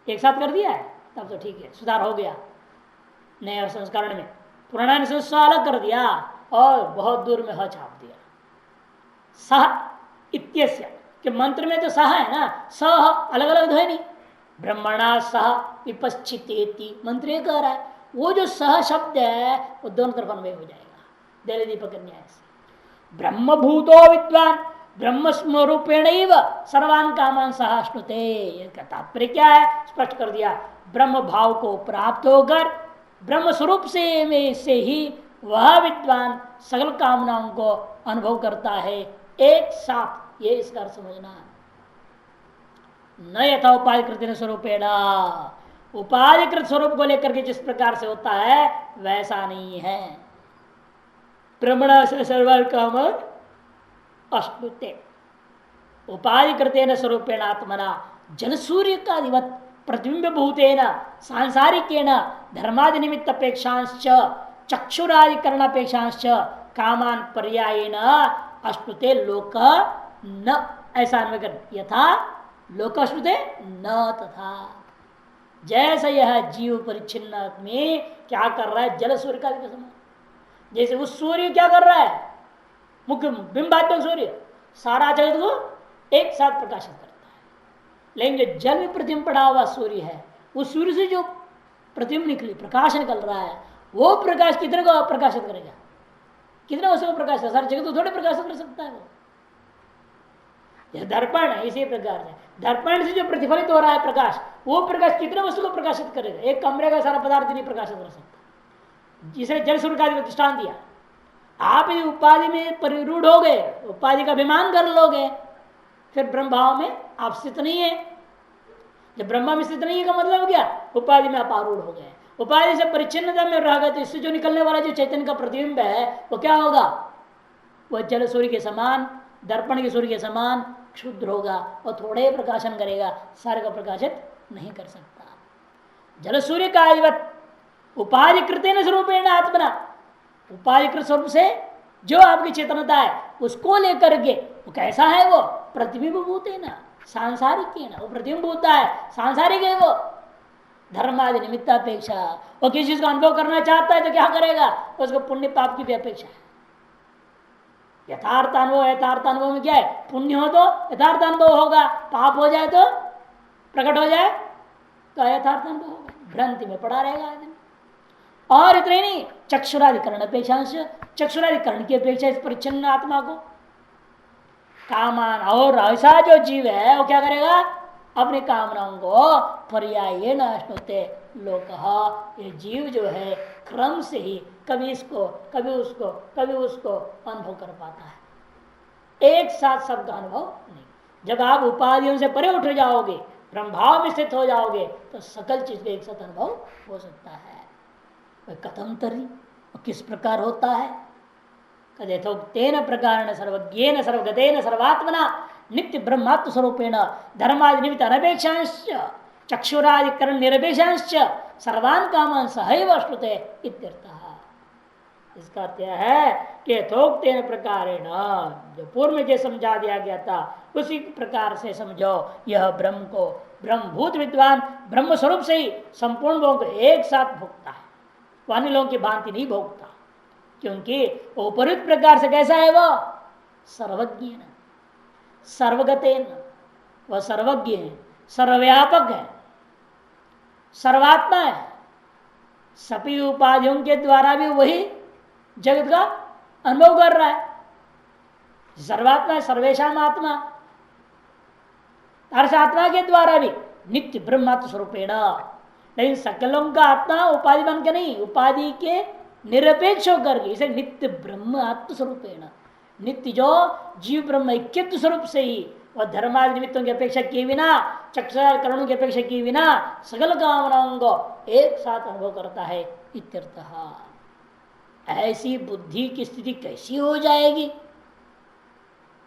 एक साथ कर दिया है तब तो ठीक है, सुधार हो गया। नए संस्करण में पुराना ने स अलग कर दिया और बहुत दूर में ह छाप दिया। सह इत्यस्य कि मंत्र में तो सह है ना, सह अलग अलग है नहीं। ब्रह्मणा सह विपश्चितेति मंत्र ये कह रहा है, वो जो सह शब्द है वो दोनों तरफ अन्वय हो जाएगा देहली दीपक न्याय से। ब्रह्मभूतो विद्वान ब्रह्म स्वरूपेण सर्वान कामान सहाश्नुते। तात्पर्य क्या है स्पष्ट कर दिया। ब्रह्म भाव को प्राप्त होकर ब्रह्म स्वरूप से ही वह विद्वान सकल कामनाओं को अनुभव करता है एक साथ। ये इसका अर्थ समझना है। न यथा उपाधिकृत स्वरूपेण, उपाधिकृत स्वरूप को लेकर के जिस प्रकार से होता है वैसा नहीं है। ब्रह्मणा से सर्वान कामान अश्नुते उपाधिकृतेन स्वरूपेण आत्मना जल सूर्य का दिवत प्रतिबिंब भूतेन सांसारिकेण धर्मादि निमित्त अपेक्षांश्च चक्षुरादिकरणापेक्षांश्च कामान पर्यायेन अश्नुते लोक न। ऐसा अन्वय कर यथा लोक अश्नुते न तथा। जैसे यह जीव परिच्छिन्न में क्या कर रहा है जल सूर्य का समान, जैसे उस सूर्य क्या कर रहा है मुख्य बिंबात्मक सूर्य सारा जगत को एक साथ प्रकाशित करता है। लेकिन जो जल में प्रतिबिंब पड़ा हुआ सूर्य है उस सूर्य से जो प्रतिबिंब निकली प्रकाश निकल रहा है वो प्रकाश कितने को प्रकाशित करेगा, कितने वस्तु को प्रकाशित, सारी जगत को थोड़े प्रकाशित कर सकता है वो। यह दर्पण है, इसी प्रकार से दर्पण से जो प्रतिफलित हो रहा है प्रकाश, वो प्रकाश कितने वस्तु को प्रकाशित करेगा। एक कमरे का सारा पदार्थ नहीं प्रकाशित कर सकता। जिसे जल सूर्य का दृष्टान दिया, आप यदि उपाधि में परिरूढ़ हो गए, उपाधि का अभिमान कर लोगे, फिर ब्रह्म भाव में आप स्थित नहीं है। जब ब्रह्मा में स्थित नहीं है का मतलब क्या, उपाधि में आप आरूढ़ हो गए। उपाधि से परिच्छिन्नता में रह गए तो इससे जो निकलने वाला जो चैतन्य का प्रतिबिंब है वो क्या होगा, वह जल सूर्य के समान, दर्पण के सूर्य के समान क्षुद्र होगा और थोड़े प्रकाशन करेगा, सारे का प्रकाशित नहीं कर सकता। जल सूर्य का अधिवत उपाधिकृतेन स्वरूपेण आत्मना, उपाधिकृत स्वरूप से जो आपकी चेतनता है उसको लेकर के वो कैसा है, वो प्रतिबिंब भूत है ना, सांसारिक है ना, वो प्रतिबिंब होता है, सांसारिक है वो। धर्मादि निमित्तापेक्षा, वो किसी चीज का अनुभव करना चाहता है तो क्या करेगा, उसको पुण्य पाप की भी अपेक्षा है। यथार्थ अनुभव में क्या है, पुण्य हो तो यथार्थ अनुभव होगा, पाप हो जाए तो प्रकट हो जाए तो यथार्थ अनुभव होगा, भ्रांति में पड़ा रहेगा आदमी। और इतने नहीं, चक्षुराधिकरण अपेक्षांश, चक्षुराधिकरण की अपेक्षा इस परिच्छिन्न आत्मा को कामान, और ऐसा जो जीव है वो क्या करेगा, अपनी कामनाओं को पर्याय न अश्नुते लोक। ये जीव जो है क्रम से ही कभी इसको कभी उसको कभी उसको अनुभव कर पाता है। एक साथ सबका अनुभव नहीं। जब आप उपाधियों से परे उठ जाओगे, ब्रह्म भाव में स्थित हो जाओगे, तो सकल चीज का एक साथ अनुभव हो सकता है। कथम तरी, किस प्रकार होता है? कथो तेन प्रकार सर्वज्ञेन सर्वगतेन सर्वात्मना नित्य ब्रह्मात्म स्वरूपेण धर्मादि निमित्त अनपेक्षांश चक्षुरादिकरण निरपेक्षांश सर्वान कामान सहैव अश्नुते इत्यर्थः। इसका अर्थ यह है कि यथोक्तेन प्रकारेण, जो पूर्व में जो समझा दिया गया था उसी प्रकार से समझो यह ब्रह्म को, ब्रह्मभूत विद्वान ब्रह्म स्वरूप से ही संपूर्ण लोगों को एक साथ भोगता है, वो अन्य लोगों की भांति नहीं भोगता। क्योंकि उपरुक्त प्रकार से कैसा है वो? सर्वज्ञ है, सर्वगतेन, वह सर्वज्ञ है, सर्वव्यापक है, सर्वात्मा है। सभी उपाधियों के द्वारा भी वही जगत का अनुभव कर रहा है। सर्वात्मा है, सर्वेशाम आत्मा, अर्थ आत्मा के द्वारा भी नित्य ब्रह्मात्म स्वरूपेण। लेकिन सकलों का आत्मा उपाधि बन के नहीं, उपाधि के निरपेक्ष होकर के, इसे नित्य ब्रह्म आत्म स्वरूपेण, नित्य जो जीव ब्रह्म ऐक्यत्व स्वरूप से ही वह धर्मादि निमित्तों की अपेक्षा किए बिना, चक्षुकरणों की अपेक्षा किए बिना सकल कामनाओं को एक साथ अनुभव करता है इत्यर्थः। ऐसी बुद्धि की स्थिति कैसी हो जाएगी?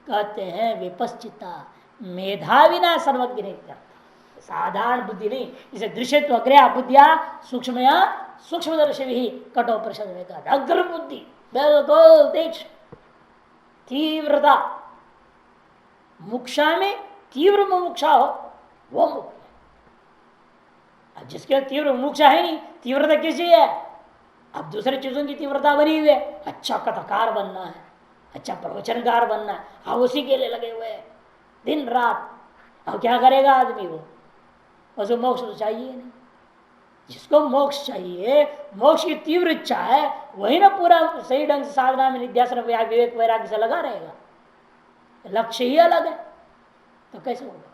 कहते हैं विपश्चिता, मेधाविना सर्वज्ञ नहीं करता। साधारण बुद्धि नहीं, इसे दृश्यत्व अग्रया बुद्धिया सूक्ष्मया सूक्ष्मदर्शी भी कठोर परिषद में कहते अग्र बुद्धि, बिल्कुल तीक्ष्ण, तीव्रता, मुक्षा में तीव्र मुमुक्षा हो वो मुक्त है। जिसके तीव्र मुमुक्षा है नहीं, तीव्रता किसी है? अब दूसरे चीजों की तीव्रता बनी हुई है, अच्छा कथाकार बनना है, अच्छा प्रवचनकार बनना है, अब उसी के लिए लगे हुए हैं दिन रात। अब क्या करेगा आदमी? वो उसको मोक्ष तो चाहिए नहीं। जिसको मोक्ष चाहिए, मोक्ष की तीव्र इच्छा है, वही ना पूरा सही ढंग से साधना में निध्यासन विवेक वैराग्य से लगा रहेगा। लक्ष्य ही अलग है, तो कैसे होगा?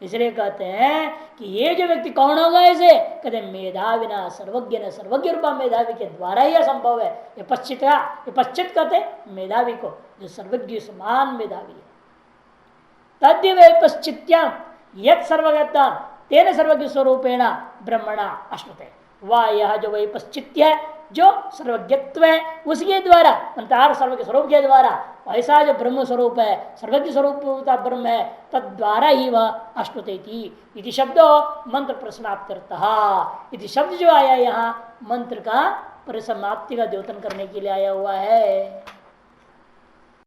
इसलिए कहते हैं कि ये जो व्यक्ति कौन होगा? इसे कहते हैं मेधाविना सर्वज्ञ न, सर्वज्ञ रूपा मेधावी के द्वारा ही संभव है। ये पश्चित कहते मेधावी को, जो सर्वज्ञ समान मेधावी है। तद्य वैपश्चित्याम यद सर्वज्ञता तेन सर्वज्ञ स्वरूपेण ब्रह्मणा अश्नुते। वह यह जो वैपश्चित्य है, जो सर्वज्ञत्व है, उसके द्वारा अंतरार सर्वज्ञ स्वरूप के द्वारा ऐसा जो ब्रह्म स्वरूप है, सर्वज्ञ स्वरूप ब्रह्म है, तद्वारा ही वह अश्नुते इति शब्दो मंत्र परिसमाप्त्यर्थः। इति शब्द जो आया यहाँ मंत्र का परिसमाप्ति का द्योतन करने के लिए आया हुआ है।